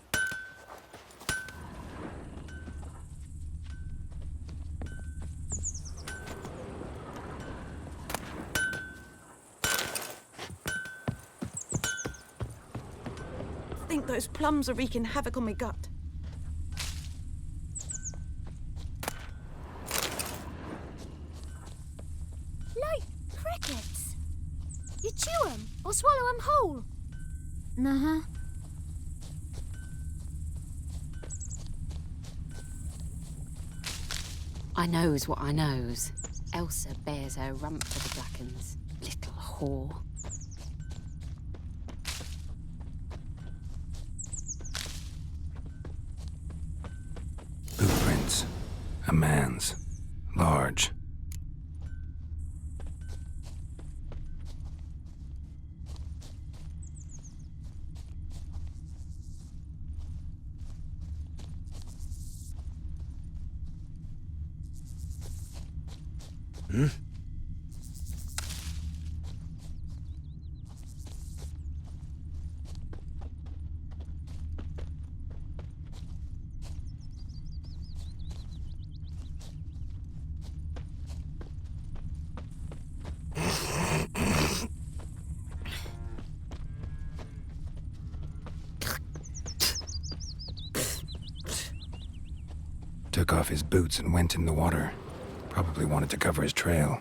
[SPEAKER 15] I think those plums are wreaking havoc on my gut.
[SPEAKER 4] Like crickets. You chew 'em or swallow 'em whole. Uh-huh.
[SPEAKER 8] I knows what I knows. Elsa bears her rump for the Blackens. Little whore.
[SPEAKER 1] A man's. Large. Hmm? Took off his boots and went in the water. Probably wanted to cover his trail.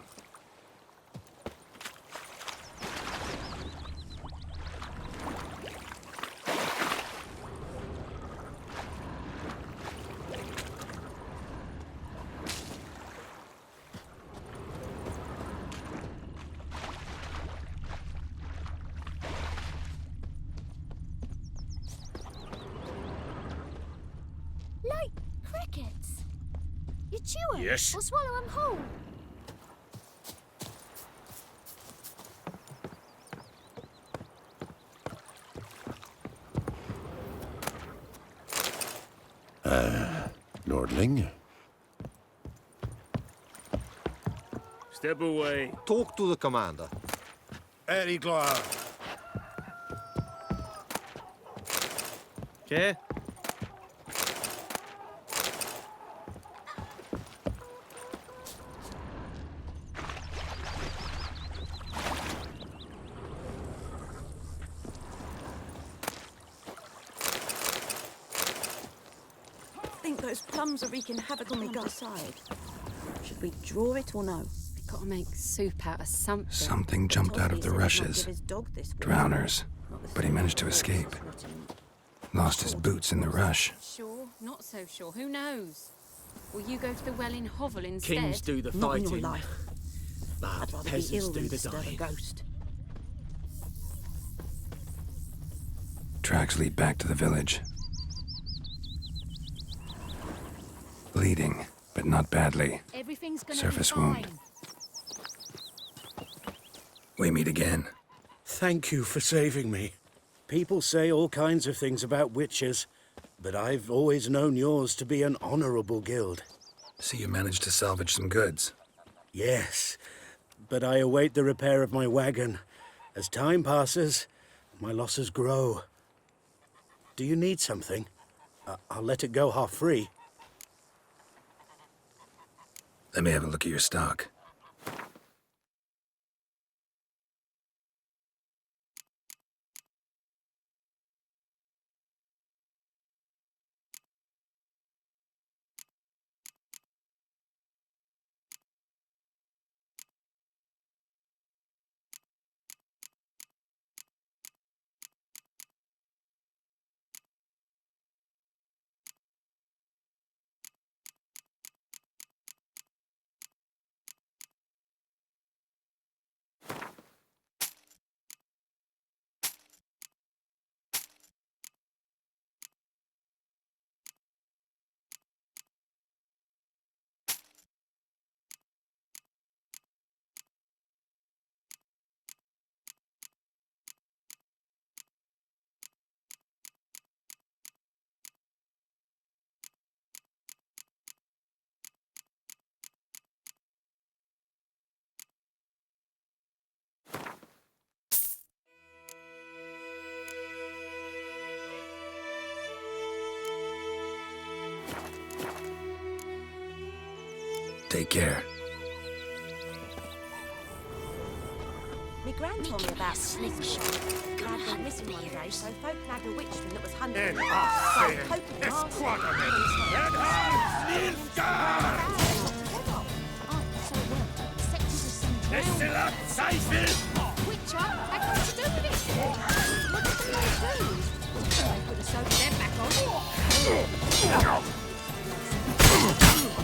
[SPEAKER 4] Like crickets. You chew 'em
[SPEAKER 5] Yes.
[SPEAKER 4] or swallow 'em whole.
[SPEAKER 17] Nordling?
[SPEAKER 13] Step away.
[SPEAKER 18] Talk to the commander.
[SPEAKER 14] Very glad.
[SPEAKER 13] Okay.
[SPEAKER 15] I think those plums are wreaking havoc on my gut side. Should we draw it or no?
[SPEAKER 8] We've got to make soup out of something.
[SPEAKER 1] Something jumped out of the rushes. Drowners. But he managed to escape. Lost his boots in the rush.
[SPEAKER 8] Sure, not so sure. Who knows? Will you go to the well in Hovel instead?
[SPEAKER 13] Kings do the
[SPEAKER 15] Not in
[SPEAKER 13] fighting.
[SPEAKER 15] your life.
[SPEAKER 13] But
[SPEAKER 15] I'd rather be
[SPEAKER 13] peasants
[SPEAKER 15] ill
[SPEAKER 13] do
[SPEAKER 15] than
[SPEAKER 13] the
[SPEAKER 15] disturb a
[SPEAKER 13] dying.
[SPEAKER 15] ghost.
[SPEAKER 1] Tracks lead back to the village. Bleeding, but not badly.
[SPEAKER 8] Everything's gonna
[SPEAKER 1] Surface
[SPEAKER 8] be
[SPEAKER 1] wound.
[SPEAKER 8] fine.
[SPEAKER 1] We meet again.
[SPEAKER 5] Thank you for saving me. People say all kinds of things about witches, but I've always known yours to be an honorable guild.
[SPEAKER 1] So you managed to salvage some goods.
[SPEAKER 5] Yes, but I await the repair of my wagon. As time passes, my losses grow. Do you need something? I'll let it go half free.
[SPEAKER 1] Let me have a look at your stock. Take care.
[SPEAKER 15] My gran told me about slingshot. Lad went missing one day, so folk flagged a witchman that was hunting. So hoping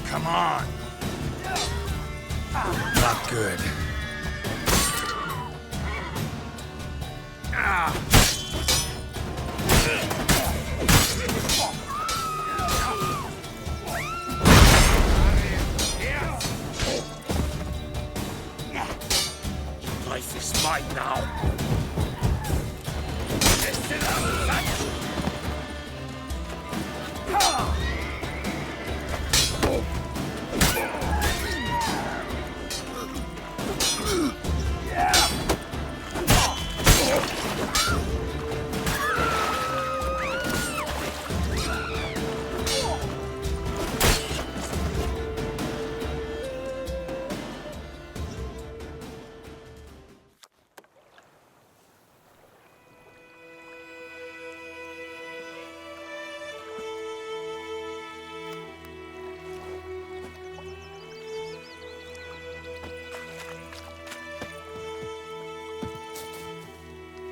[SPEAKER 1] Come on. Not good.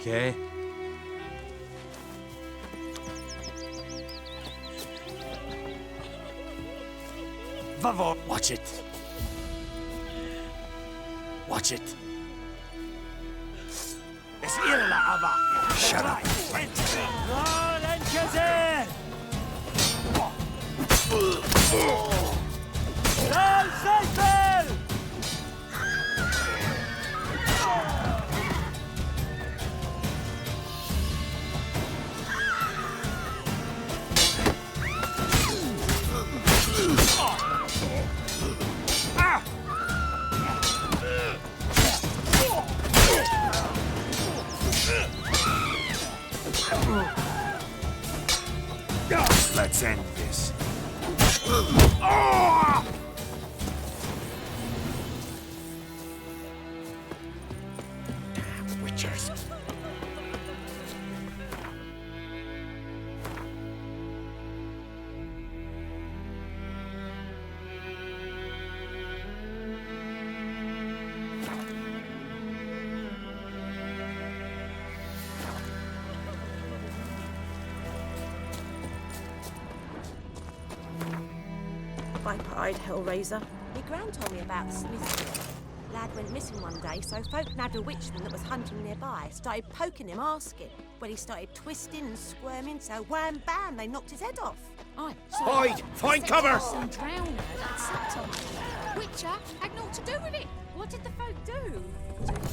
[SPEAKER 10] Okay.
[SPEAKER 16] Vavor, watch it. Watch it. Es ihre la Ava.
[SPEAKER 1] Shut up.
[SPEAKER 16] No, Lenkezer! No, Seifel!
[SPEAKER 1] Let's end this.
[SPEAKER 11] Witchers.
[SPEAKER 15] Viper-eyed Hellraiser. My gran told me about Smith. Lad went missing one day, so folk nabbed a witchman that was hunting nearby. Started poking him, asking. When he started twisting and squirming, so wham bam, they knocked his head off.
[SPEAKER 14] Hide! Find cover!
[SPEAKER 17] Some drowner that sat on it. Witcher had naught to do with it. What did the folk do?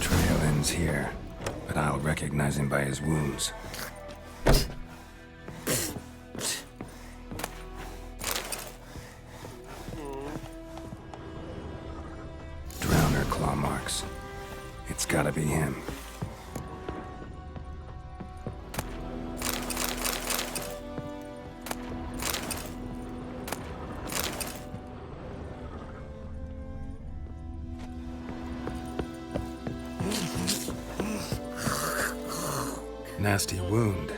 [SPEAKER 1] Trail ends here, but I'll recognize him by his wounds. Drowner claw marks. It's gotta be him. Nasty wound.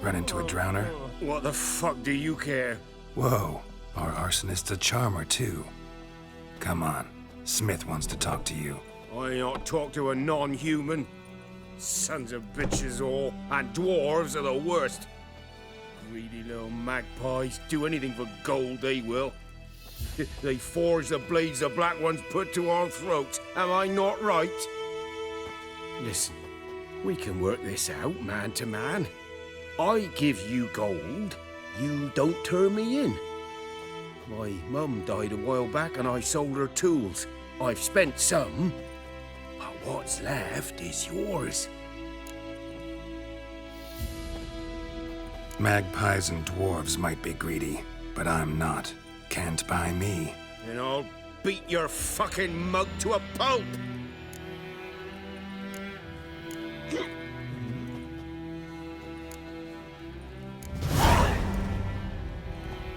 [SPEAKER 1] Run into a drowner?
[SPEAKER 14] What the fuck do you care?
[SPEAKER 1] Whoa, our arsonist's a charmer too. Come on, Smith wants to talk to you.
[SPEAKER 14] I ain't not talk to a non-human. Sons of bitches all, and dwarves are the worst. Greedy little magpies, do anything for gold, they will. They forge the blades the Black Ones put to our throats. Am I not right? Listen, we can work this out, man to man. I give you gold, you don't turn me in. My mum died a while back and I sold her tools. I've spent some, but what's left is yours.
[SPEAKER 1] Magpies and dwarves might be greedy, but I'm not. Can't buy me.
[SPEAKER 14] And I'll beat your fucking mug to a pulp!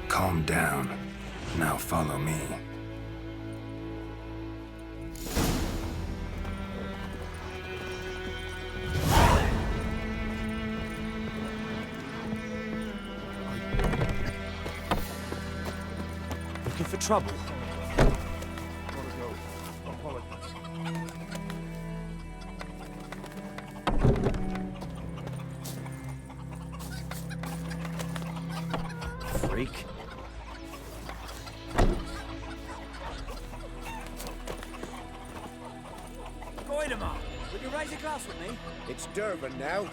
[SPEAKER 1] Calm down. Now follow me.
[SPEAKER 16] Looking for trouble? Freak.
[SPEAKER 18] Goidemar, would you raise a glass with me?
[SPEAKER 19] It's Durban now.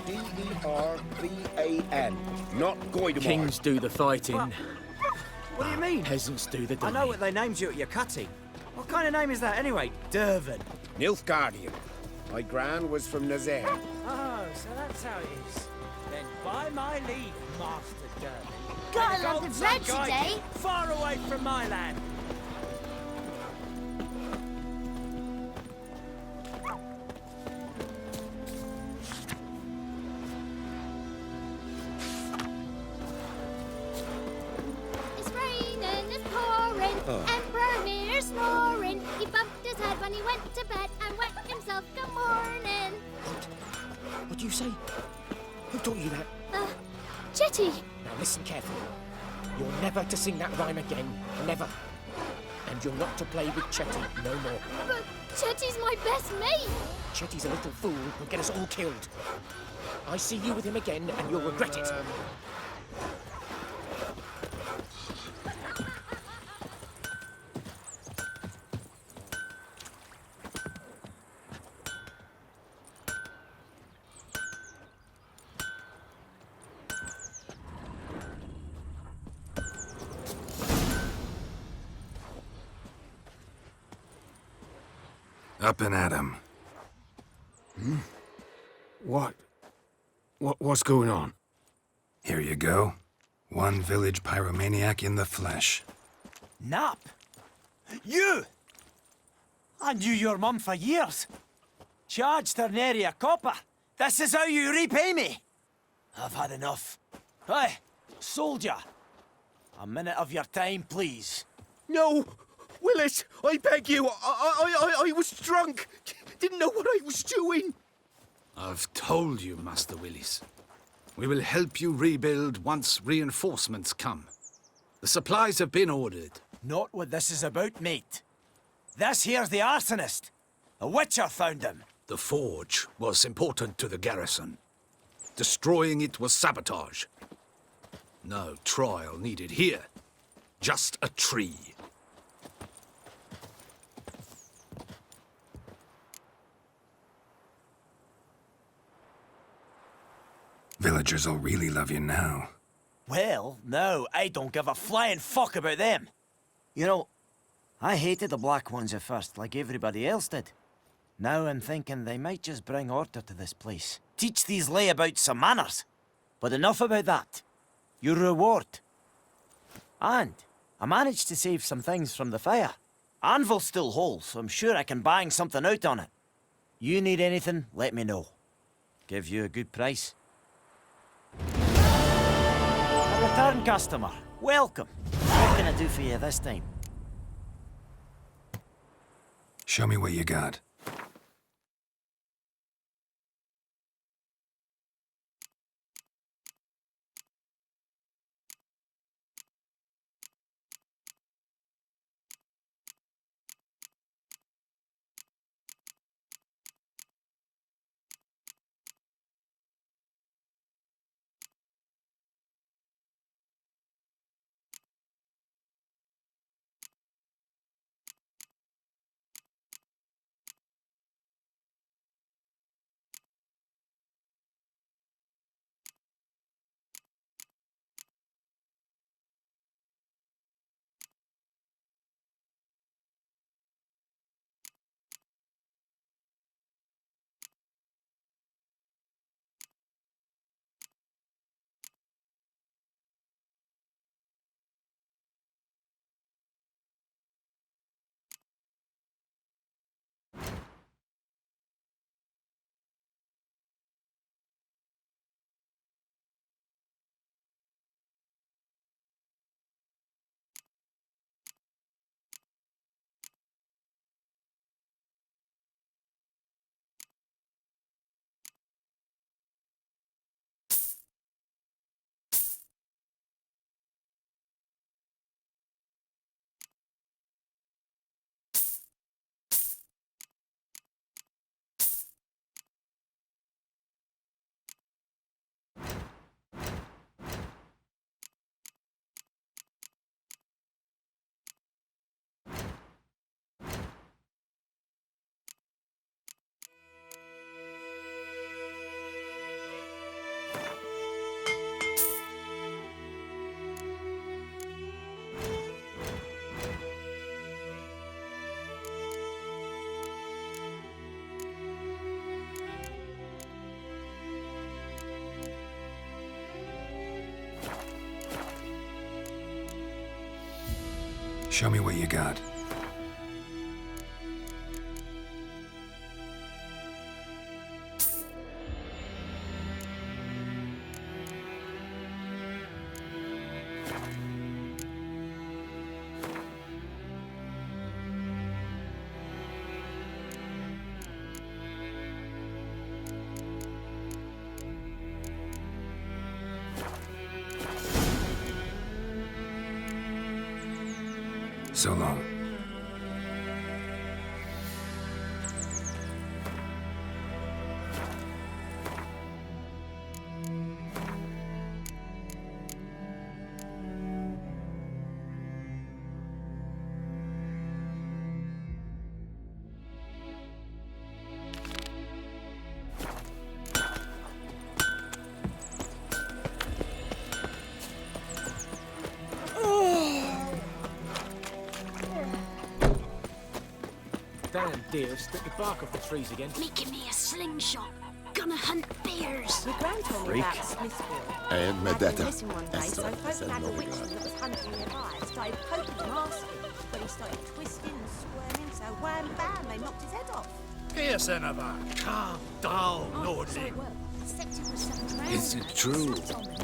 [SPEAKER 19] D-E-R-B-A-N, not Goidemar.
[SPEAKER 18] Kings do the fighting.
[SPEAKER 16] What do you mean?
[SPEAKER 18] Peasants do the
[SPEAKER 16] I know what they named you at your cutting. What kind of name is that anyway? Durban.
[SPEAKER 19] Nilfgaardian. My gran was from Nazaire.
[SPEAKER 18] Oh, so that's how it is. Then by my leave, Master Durban.
[SPEAKER 4] Gotta
[SPEAKER 18] May
[SPEAKER 4] love the
[SPEAKER 18] gods
[SPEAKER 4] bread
[SPEAKER 18] guide
[SPEAKER 4] today.
[SPEAKER 18] you far away from my land.
[SPEAKER 17] It's raining, it's pouring, and Bromir's snoring. He bumped his head when he went to bed and whacked himself good morning.
[SPEAKER 11] What do you say? Who taught you that?
[SPEAKER 17] Chetty!
[SPEAKER 11] Now listen carefully. You're never to sing that rhyme again. Never. And you're not to play with Chetty no more.
[SPEAKER 17] But Chetty's my best mate!
[SPEAKER 11] Chetty's a little fool who'll get us all killed. I see you with him again, and you'll regret it.
[SPEAKER 1] Up and at 'em.
[SPEAKER 14] What's going on?
[SPEAKER 1] Here you go. One village pyromaniac in the flesh.
[SPEAKER 16] Nap? You! I knew your mum for years. Charged her nary a copper. This is how you repay me. I've had enough. Hey, soldier. A minute of your time, please.
[SPEAKER 14] No! Willis, I beg you. I was drunk. Didn't know what I was doing.
[SPEAKER 12] I've told you, Master Willis. We will help you rebuild once reinforcements come. The supplies have been ordered.
[SPEAKER 16] Not what this is about, mate. This here's the arsonist. A witcher found him.
[SPEAKER 12] The forge was important to the garrison. Destroying it was sabotage. No trial needed here. Just a tree.
[SPEAKER 1] Villagers will really love you now.
[SPEAKER 16] Well, no, I don't give a flying fuck about them. You know, I hated the Black Ones at first, like everybody else did. Now I'm thinking they might just bring order to this place. Teach these layabouts some manners. But enough about that. Your reward. And I managed to save some things from the fire. Anvil's still whole, so I'm sure I can bang something out on it. You need anything, let me know. Give you a good price. A return customer. Welcome. What can I do for you this time?
[SPEAKER 1] Show me what you got. Show me what you got. So long.
[SPEAKER 11] damn deer split the bark off the trees again.
[SPEAKER 17] Making me a slingshot. Gonna hunt bears.
[SPEAKER 15] My gran told me
[SPEAKER 17] Freak.
[SPEAKER 15] about Smithfield.
[SPEAKER 7] And
[SPEAKER 15] Lad went
[SPEAKER 7] Medetta.
[SPEAKER 15] missing one day, so folk nabbed a witchman that was hunting nearby. Started poking him, asking. When he started twisting and squirming, so wham bam, they knocked his head off.
[SPEAKER 12] Here, Senova. Calm down, Nordling.
[SPEAKER 10] Is it true?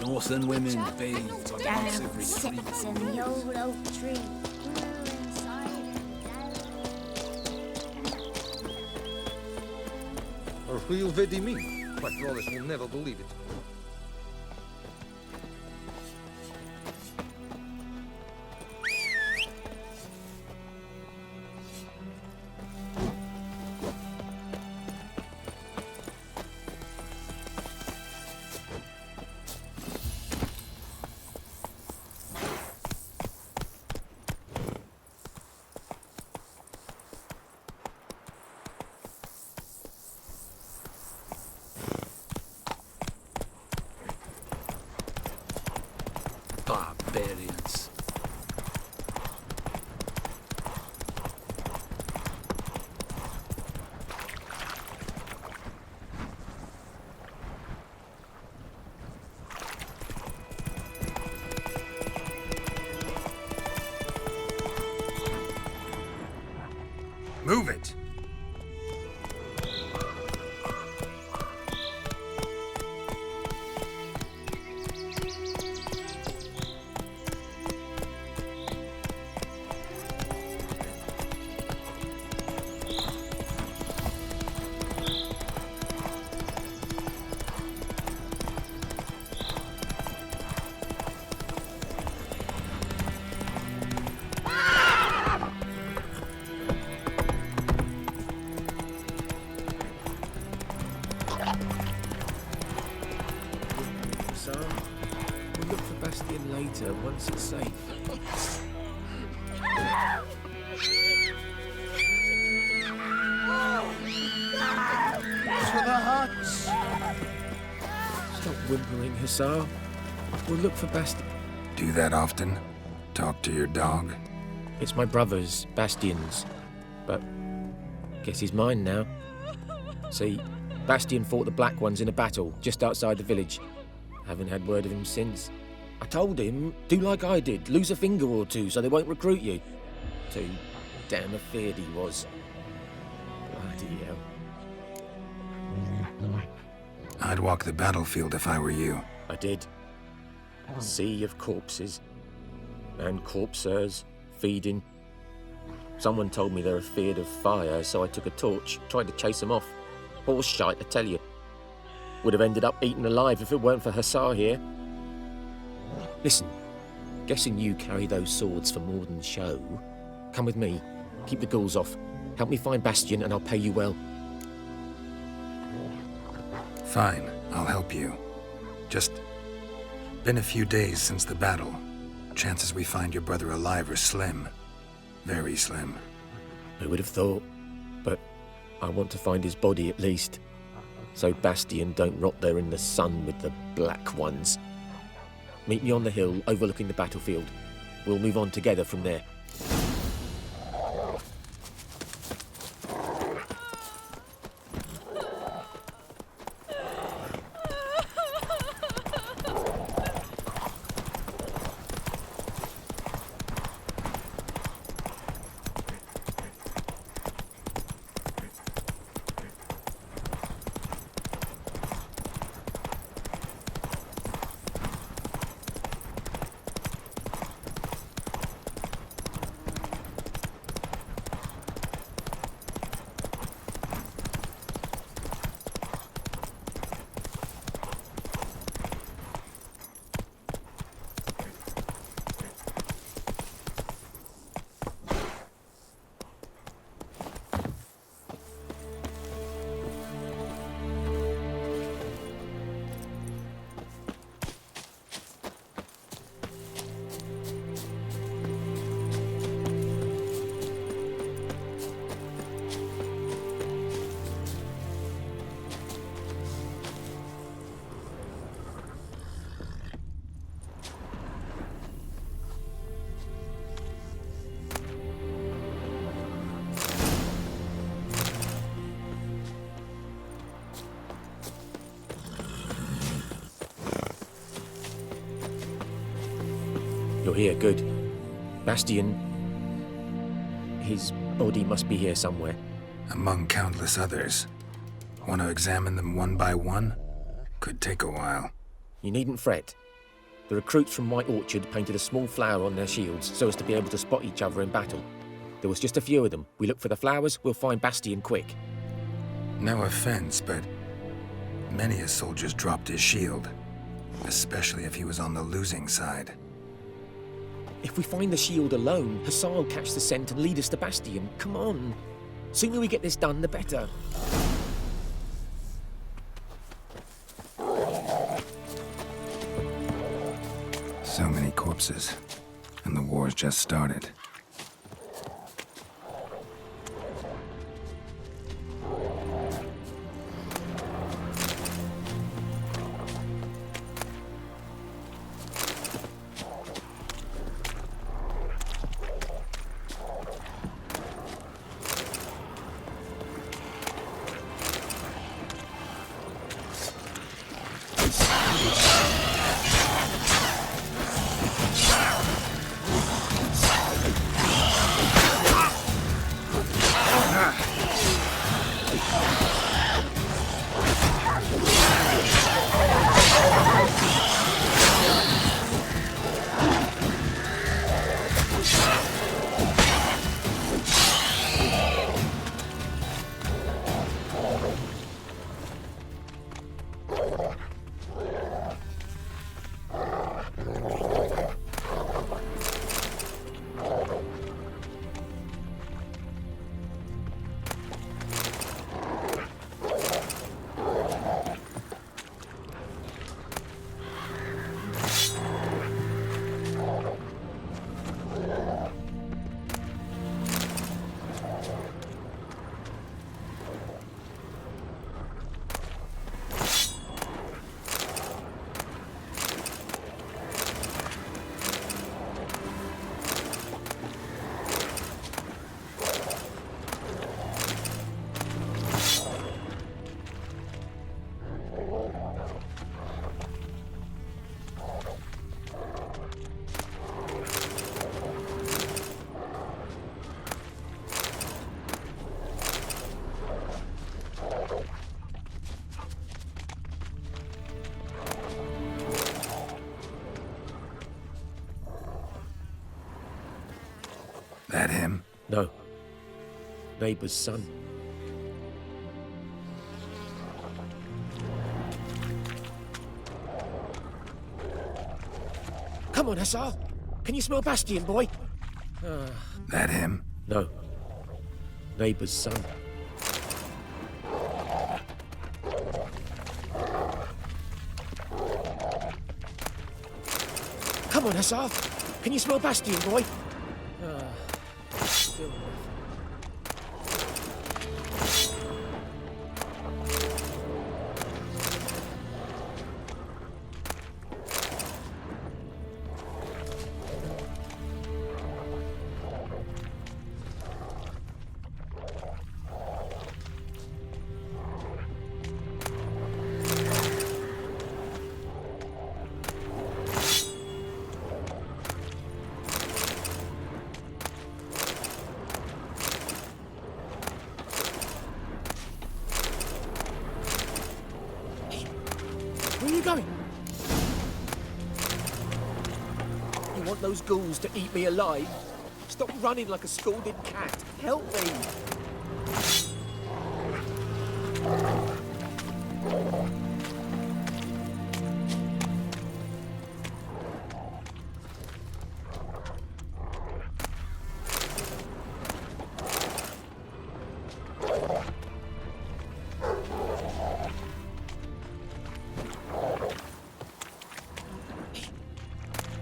[SPEAKER 10] Northern women bathe on
[SPEAKER 17] Down
[SPEAKER 10] once every 3
[SPEAKER 17] sits in the old oak tree.
[SPEAKER 20] Or who you vedi me? My brothers will never believe it.
[SPEAKER 10] Barbarians.
[SPEAKER 1] Move it!
[SPEAKER 11] Son, we'll look for Bastion later, once it's safe.
[SPEAKER 14] To the huts!
[SPEAKER 11] Stop whimpering, Hussar. We'll look for Bastion.
[SPEAKER 1] Do that often? Talk to your dog?
[SPEAKER 11] It's my brother's, Bastion's. But guess he's mine now. See, Bastion fought the Black Ones in a battle just outside the village. Haven't had word of him since. I told him, do like I did, lose a finger or two so they won't recruit you. Too damn afeard he was. Bloody hell.
[SPEAKER 1] I'd walk the battlefield if I were you.
[SPEAKER 11] I did. Sea of corpses. And corpsers, feeding. Someone told me they're afeard of fire, so I took a torch, tried to chase them off. Horse shite, I tell you. Would have ended up eaten alive if it weren't for Hussar here. Listen, guessing you carry those swords for more than show. Come with me, keep the ghouls off. Help me find Bastion and I'll pay you well.
[SPEAKER 1] Fine, I'll help you. Just been a few days since the battle. Chances we find your brother alive are slim. Very slim.
[SPEAKER 11] Who would have thought? But I want to find his body at least. So Bastion don't rot there in the sun with the Black Ones. Meet me on the hill overlooking the battlefield. We'll move on together from there. here, good. Bastian... his body must be here somewhere.
[SPEAKER 1] Among countless others. Want to examine them one by one? Could take a while.
[SPEAKER 11] You needn't fret. The recruits from White Orchard painted a small flower on their shields so as to be able to spot each other in battle. There was just a few of them. We look for the flowers, we'll find Bastian quick.
[SPEAKER 1] No offense, but many a soldier's dropped his shield. Especially if he was on the losing side.
[SPEAKER 11] If we find the shield alone, Hussar will catch the scent and lead us to Bastian. Come on. Sooner we get this done, the better.
[SPEAKER 1] So many corpses. And the war's just started. That him?
[SPEAKER 11] No. Neighbor's son. Come on, Hussar. Can you smell Bastian, boy?
[SPEAKER 1] That him?
[SPEAKER 11] No. Neighbor's son. Come on, Hussar. Can you smell Bastian, boy? Still Where are you going? You want those ghouls to eat me alive? Stop running like a scalded cat. Help me!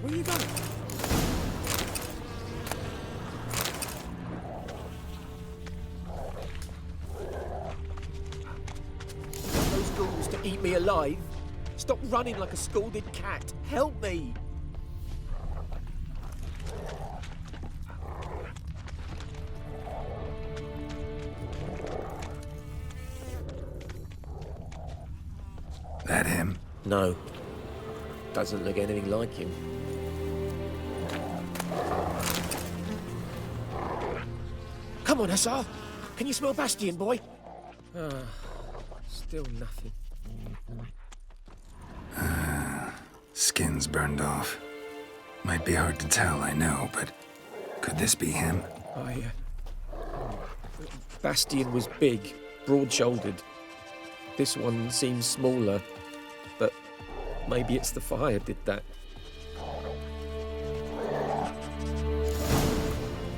[SPEAKER 11] Where are you going? You want those ghouls to eat me alive? Stop running like a scalded cat. Help me!
[SPEAKER 1] That him?
[SPEAKER 11] No. Doesn't look anything like him. Come on, Hussar. Can you smell Bastion, boy? Still nothing.
[SPEAKER 1] Skin's burned off. Might be hard to tell, I know, but could this be him?
[SPEAKER 11] Bastion was big, broad-shouldered. This one seems smaller, but maybe it's the fire did that.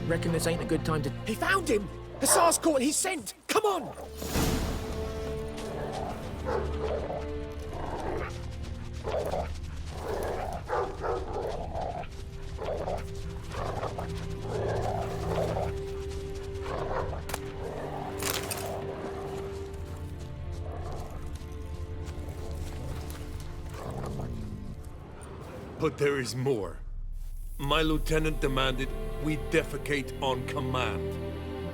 [SPEAKER 11] Reckon this ain't a good time to... He found him! Hussar's caught his scent! Come on!
[SPEAKER 21] But there is more. My lieutenant demanded we defecate on command.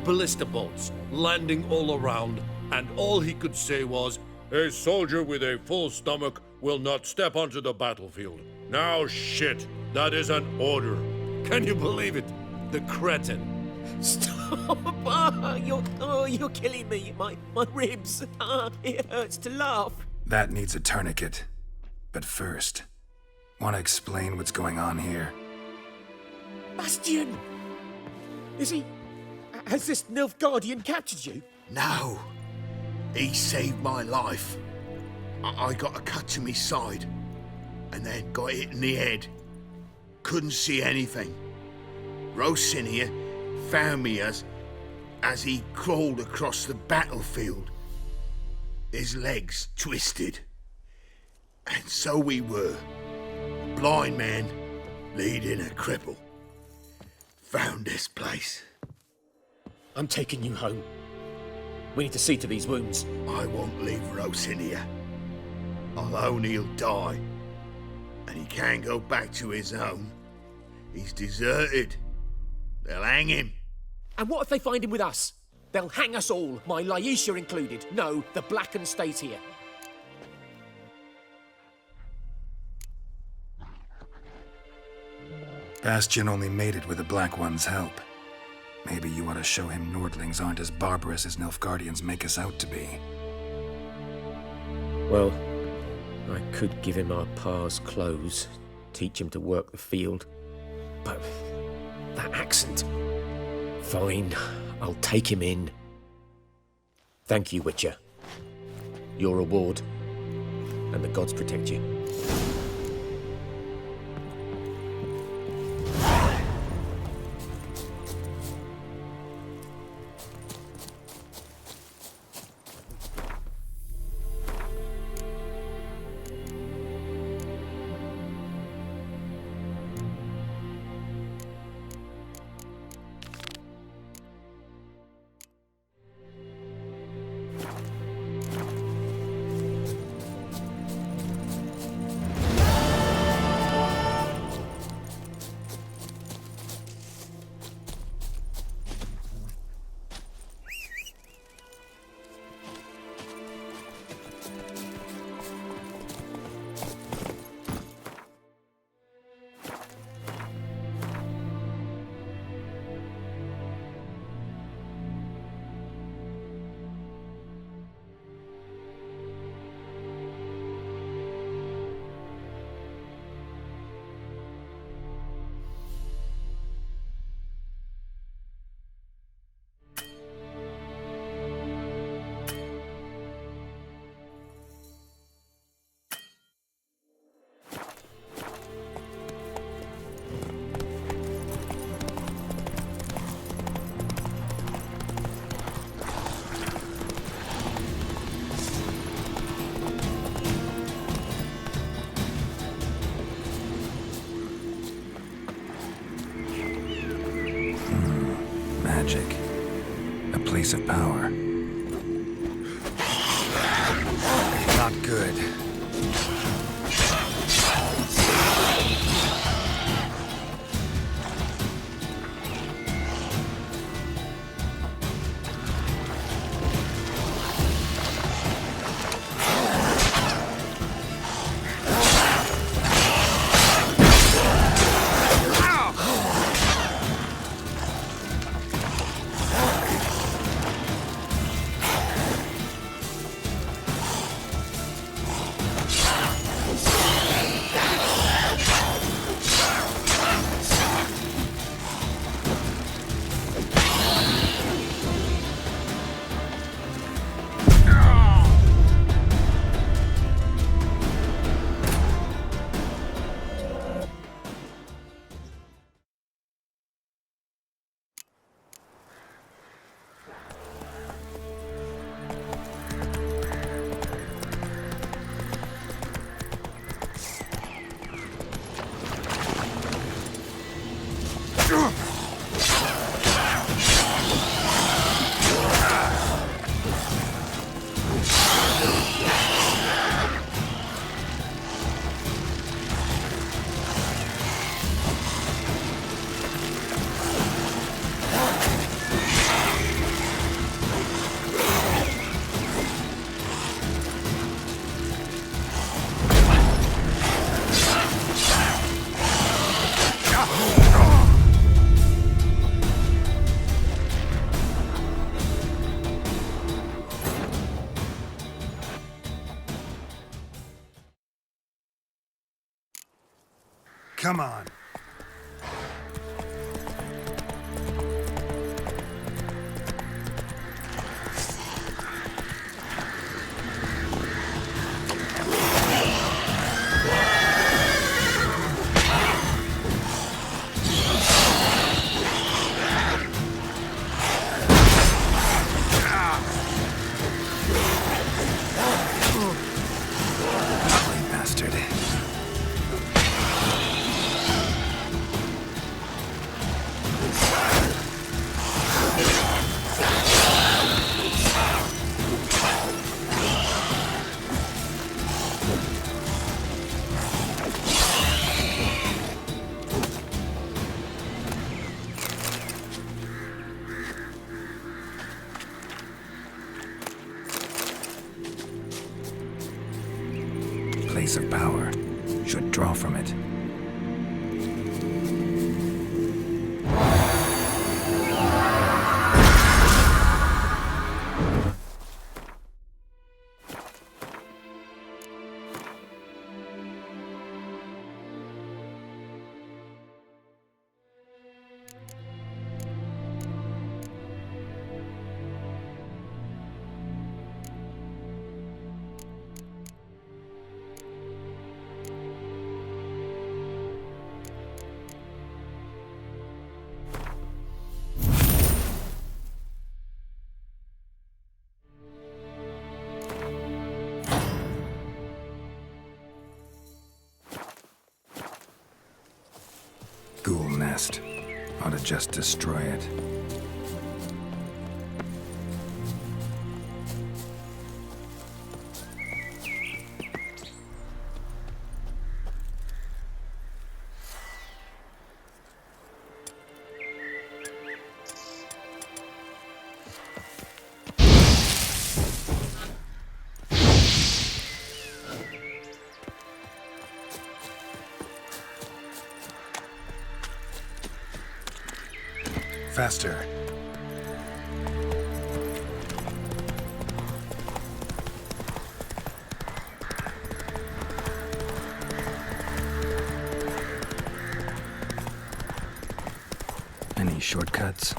[SPEAKER 21] Ballista bolts landing all around, and all he could say was, "A soldier with a full stomach will not step onto the battlefield." Now shit, that is an order. Can you believe it? The cretin.
[SPEAKER 11] Stop! You're killing me. My ribs. It hurts to laugh.
[SPEAKER 1] That needs a tourniquet. But first, want to explain what's going on here?
[SPEAKER 11] Bastion! Is he... Has this Nilfgaardian captured you?
[SPEAKER 12] No. He saved my life. I got a cut to my side, and then got hit in the head. Couldn't see anything. Rosinia found me as he crawled across the battlefield. His legs twisted. And so we were. A blind man leading a cripple. Found this place.
[SPEAKER 11] I'm taking you home. We need to see to these wounds.
[SPEAKER 12] I won't leave Rosinia. Alone he'll die. And he can't go back to his home. He's deserted. They'll hang him.
[SPEAKER 11] And what if they find him with us? They'll hang us all, my Laisha included. No, the Blacken stays here.
[SPEAKER 1] Bastion only made it with the Black One's help. Maybe you ought to show him Nordlings aren't as barbarous as Nilfgaardians make us out to be.
[SPEAKER 11] Well, I could give him our pa's clothes, teach him to work the field. But that accent... Fine, I'll take him in. Thank you, Witcher. Your reward, and the gods protect you.
[SPEAKER 1] Magic. A place of power. Not good. Come on. Bastard. Place of power. Should draw from it. Ghoul nest. Ought to just destroy it. Faster. Any shortcuts?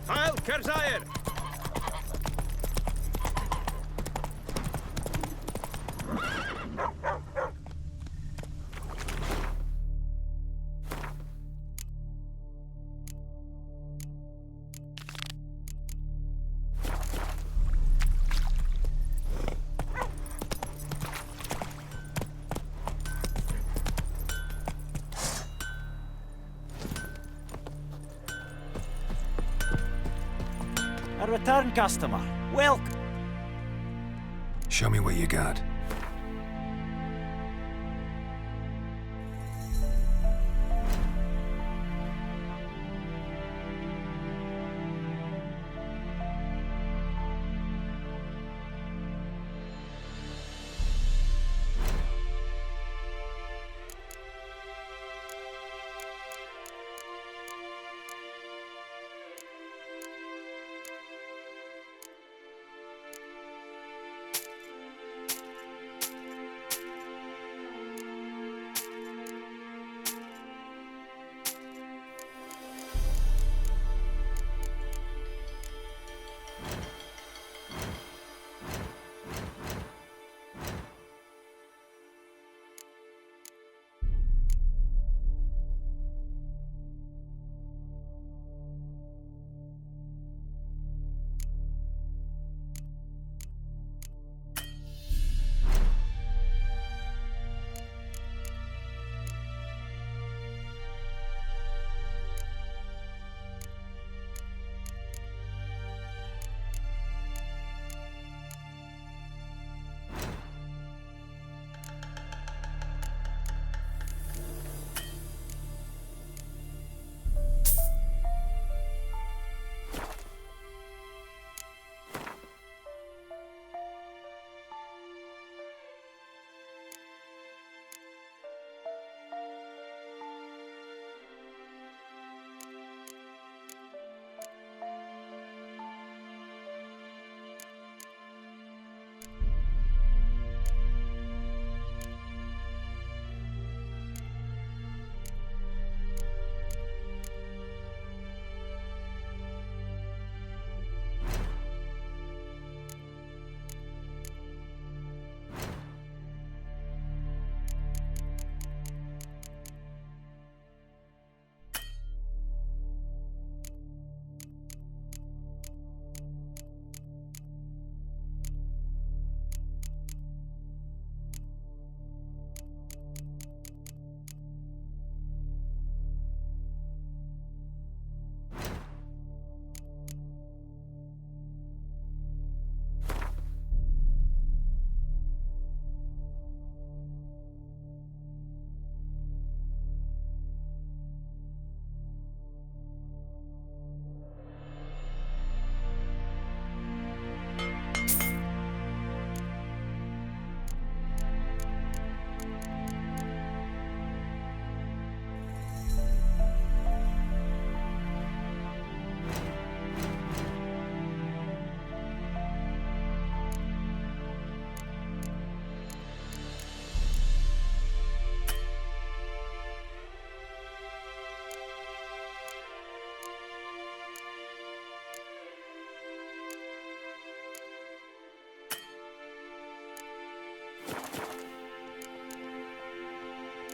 [SPEAKER 21] Heil Kerzayr!
[SPEAKER 16] A return customer. Welcome.
[SPEAKER 1] Show me what you got.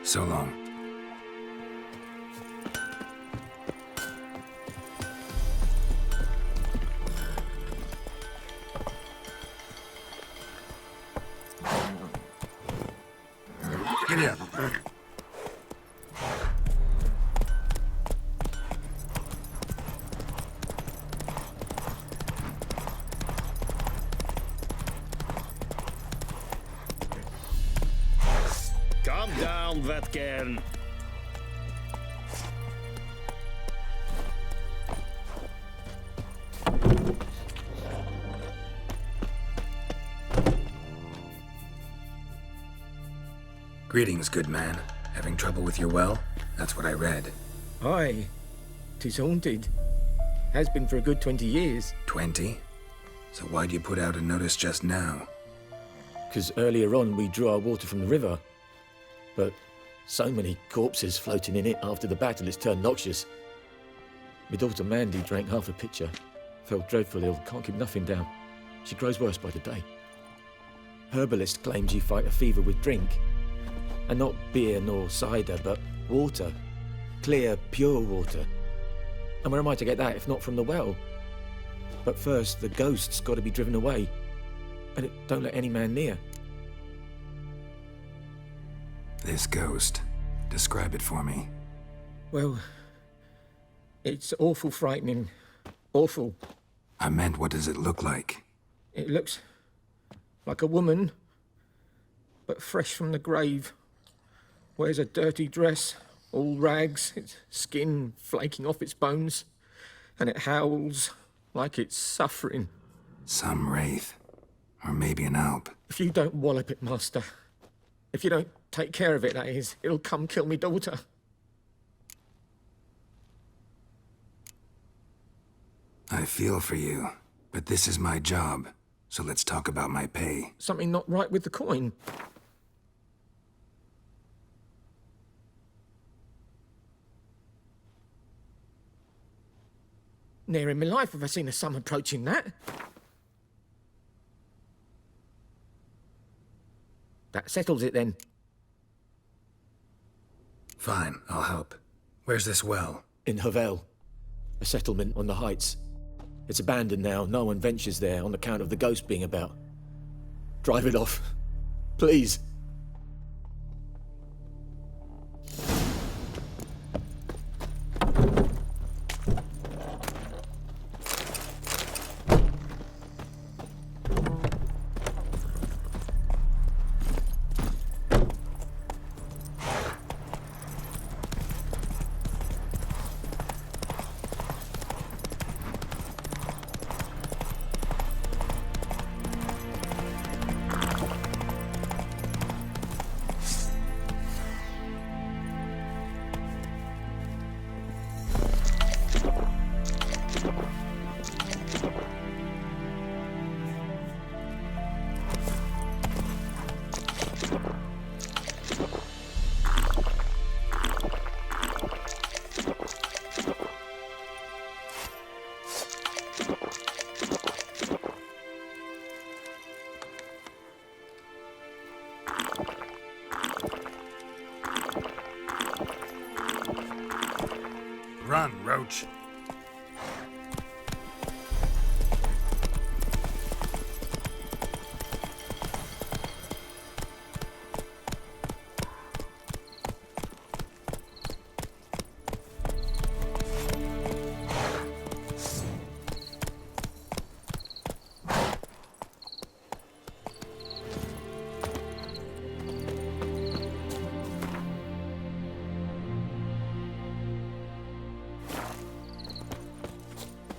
[SPEAKER 1] So long. Get up.
[SPEAKER 13] Calm down, Vetcairn.
[SPEAKER 1] Greetings, good man. Having trouble with your well? That's what I read.
[SPEAKER 11] Aye. 'Tis haunted. Has been for a good 20 years.
[SPEAKER 1] 20? So why'd you put out a notice just now?
[SPEAKER 11] 'Cause earlier on we drew our water from the river. But so many corpses floating in it after the battle it's turned noxious. My daughter Mandy drank half a pitcher. Fell dreadful ill, can't keep nothing down. She grows worse by the day. Herbalist claims you fight a fever with drink. And not beer nor cider, but water. Clear, pure water. And where am I to get that if not from the well? But first, the ghost's got to be driven away. And it don't let any man near.
[SPEAKER 1] This ghost. Describe it for me.
[SPEAKER 11] Well, it's awful frightening. Awful.
[SPEAKER 1] I meant, what does it look like?
[SPEAKER 11] It looks like a woman, but fresh from the grave. Wears a dirty dress, all rags, its skin flaking off its bones, and it howls like it's suffering.
[SPEAKER 1] Some wraith. Or maybe an alp.
[SPEAKER 11] If you don't wallop it, Master, if you don't take care of it, that is, it'll come kill me daughter.
[SPEAKER 1] I feel for you, but this is my job, so let's talk about my pay.
[SPEAKER 11] Something not right with the coin. Near in my life have I seen a sum approaching that. That settles it then.
[SPEAKER 1] Fine, I'll help. Where's this well?
[SPEAKER 11] In Havel, a settlement on the heights. It's abandoned now, no one ventures there on account of the ghost being about. Drive it off, please.
[SPEAKER 1] Run, Roach.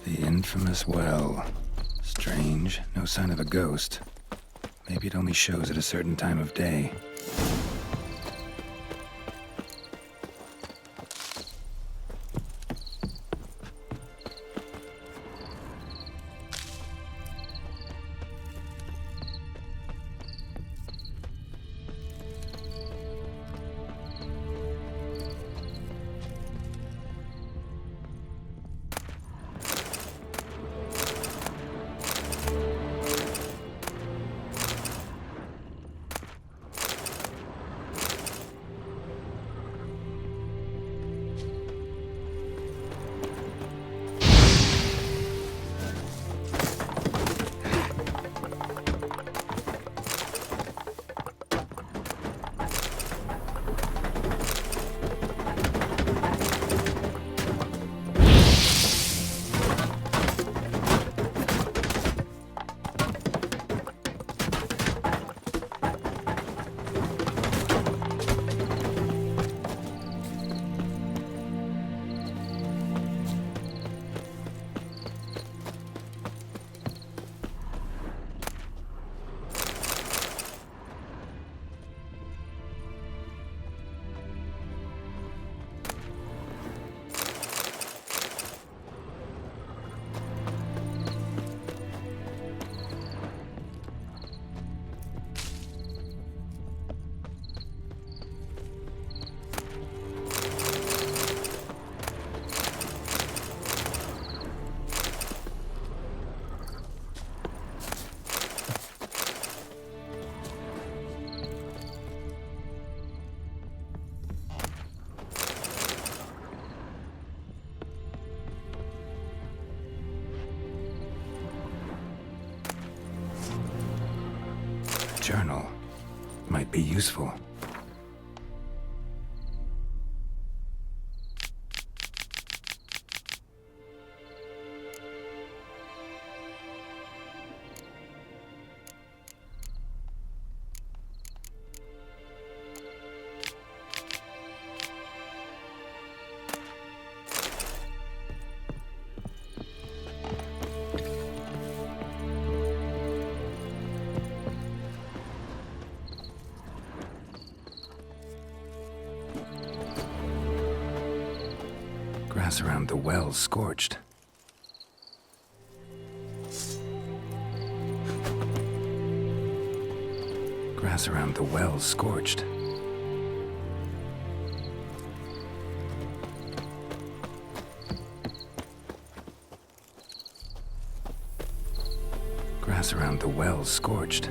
[SPEAKER 1] The infamous well. Strange, no sign of a ghost. Maybe it only shows at a certain time of day. journal might be useful. Grass around the well scorched. Grass around the well scorched. Grass around the well scorched.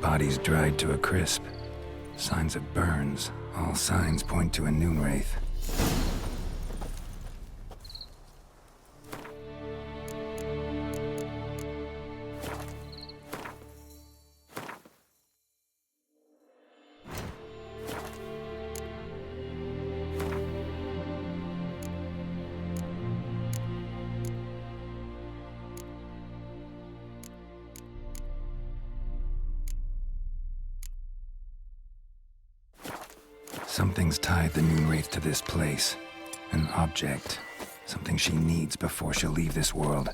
[SPEAKER 1] Bodies dried to a crisp. Signs of burns. All signs point to a Noonwraith. Something's tied the Noonwraith to this place. An object. Something she needs before she'll leave this world.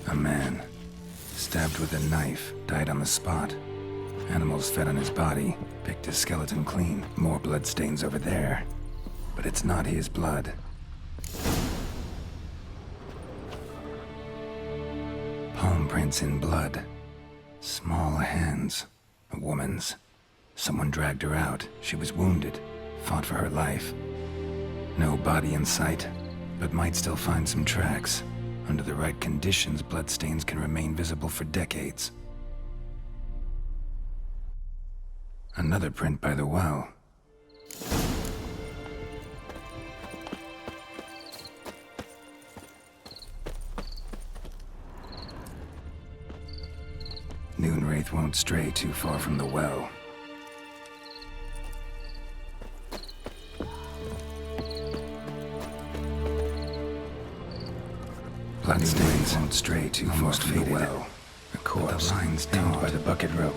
[SPEAKER 1] A man, stabbed with a knife, died on the spot. Animals fed on his body, picked his skeleton clean. More bloodstains over there. But it's not his blood. Palm prints in blood. Small hands. A woman's. Someone dragged her out. She was wounded. Fought for her life. No body in sight, but might still find some tracks. Under the right conditions, bloodstains can remain visible for decades. Another print by the well. Noonwraith won't stray too far from the well. Bloodstains won't stray too far from the well. A corpse, the lines tamed by the bucket rope.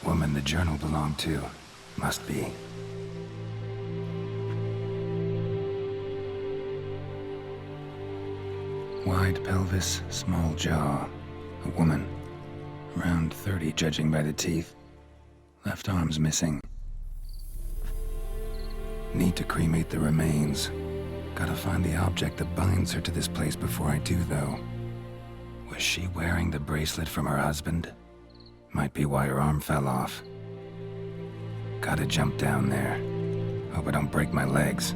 [SPEAKER 1] Woman the journal belonged to. Must be. Wide pelvis, small jaw. A woman. Around 30, judging by the teeth. Left arm's missing. Need to cremate the remains. Gotta find the object that binds her to this place before I do, though. Was she wearing the bracelet from her husband? Might be why her arm fell off. Gotta jump down there. Hope I don't break my legs.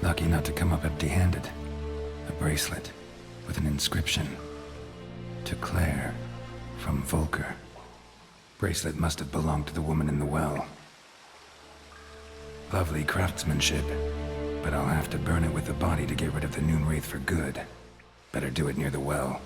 [SPEAKER 1] Lucky not to come up empty-handed. A bracelet with an inscription. To Claire, from Volker. Bracelet must have belonged to the woman in the well. Lovely craftsmanship, but I'll have to burn it with the body to get rid of the Noonwraith for good. Better do it near the well.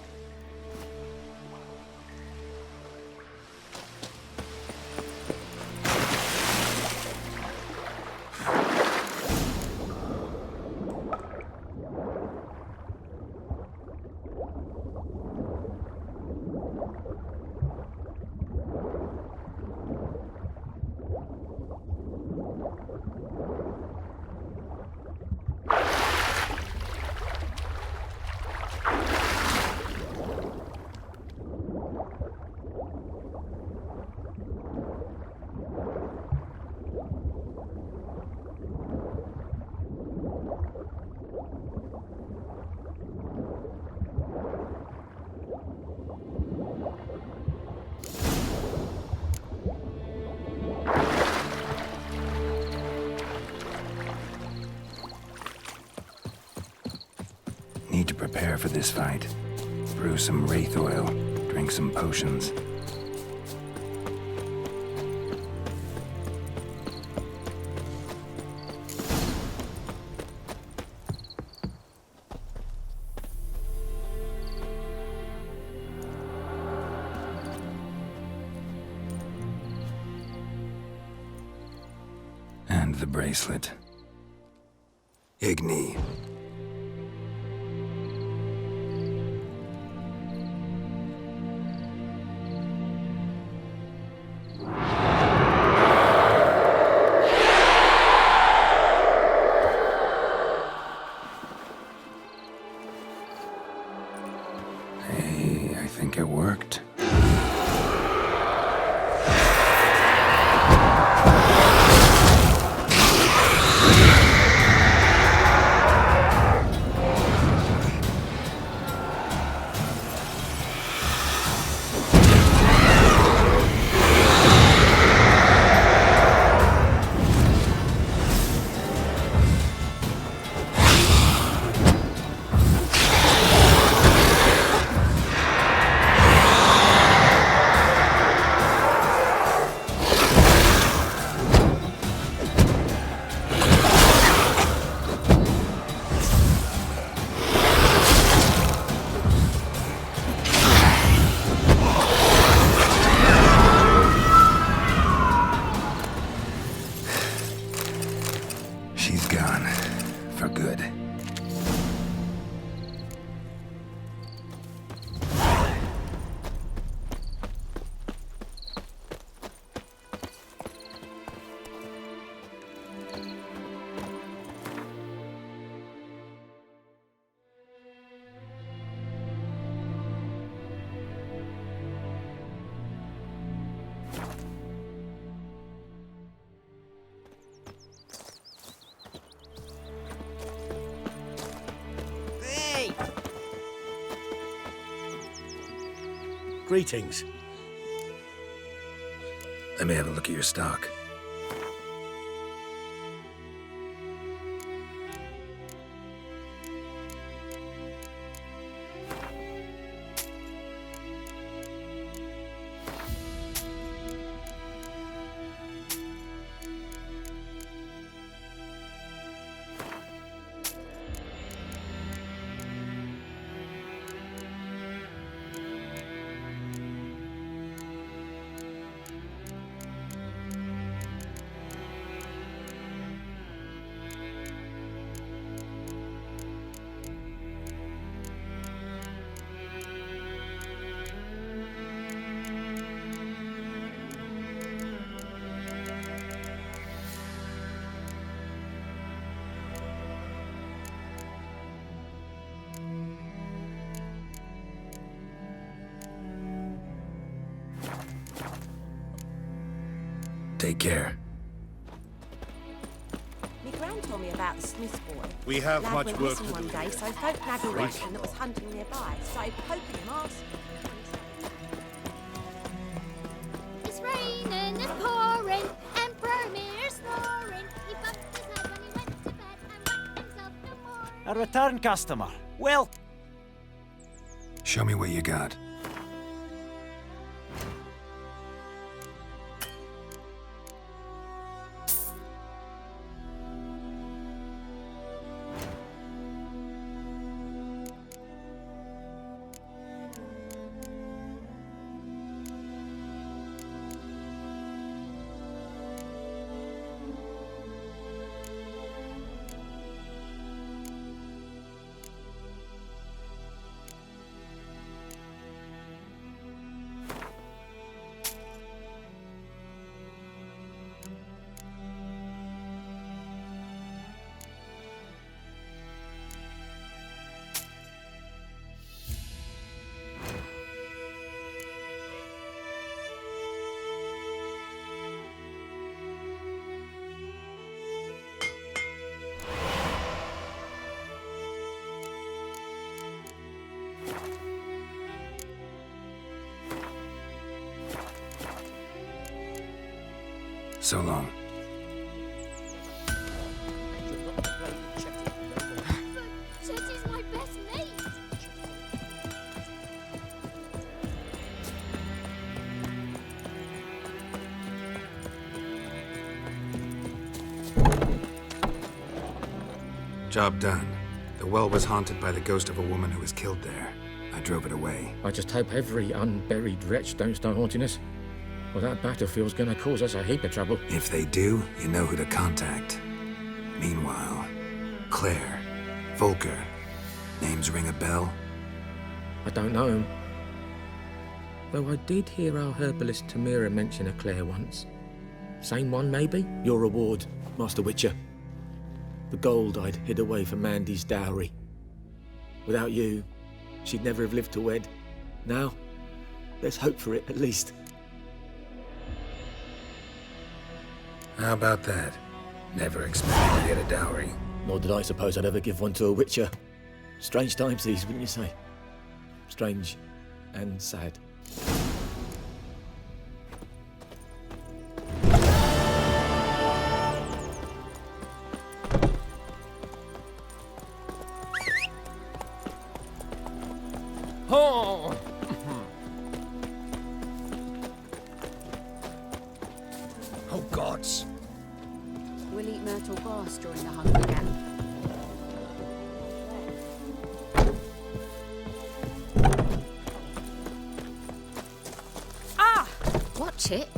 [SPEAKER 1] Need to prepare for this fight. Brew some wraith oil, drink some potions. And the bracelet. Igni. Hey, I think it worked.
[SPEAKER 5] Greetings.
[SPEAKER 1] Let me have a look at your stock. Take care.
[SPEAKER 15] Me gran told me about the Smith's boy.
[SPEAKER 14] We have
[SPEAKER 15] Lad
[SPEAKER 14] much
[SPEAKER 15] went
[SPEAKER 14] work
[SPEAKER 15] missing
[SPEAKER 14] to
[SPEAKER 15] one
[SPEAKER 14] do
[SPEAKER 15] day,
[SPEAKER 14] here.
[SPEAKER 15] so folk nabbed a
[SPEAKER 14] Right.
[SPEAKER 15] witchman that was hunting nearby. Started poking him, asking.
[SPEAKER 17] It's raining, it's pouring, and Bromir's snoring. He bumped his head when he went to bed and wet himself no more.
[SPEAKER 16] A return customer. Well,
[SPEAKER 1] Show me what you got. So long.
[SPEAKER 17] Chetty's my best mate.
[SPEAKER 1] Job done. The well was haunted by the ghost of a woman who was killed there. I drove it away.
[SPEAKER 11] I just hope every unburied wretch don't start haunting us. Well, that battlefield's gonna cause us a heap of trouble.
[SPEAKER 1] If they do, you know who to contact. Meanwhile, Claire, Volker, names ring a bell?
[SPEAKER 11] I don't know 'em. Though I did hear our herbalist Tamira mention a Claire once. Same one, maybe? Your reward, Master Witcher. The gold I'd hid away for Mandy's dowry. Without you, she'd never have lived to wed. Now, let's hope for it, at least.
[SPEAKER 1] How about that? Never expected to get a dowry.
[SPEAKER 11] Nor did I suppose I'd ever give one to a Witcher. Strange times these, wouldn't you say? Strange and sad.
[SPEAKER 14] Oh! Oh, gods.
[SPEAKER 8] We'll eat myrtle grass during the Hunger Camp.
[SPEAKER 15] Ah!
[SPEAKER 8] Watch it.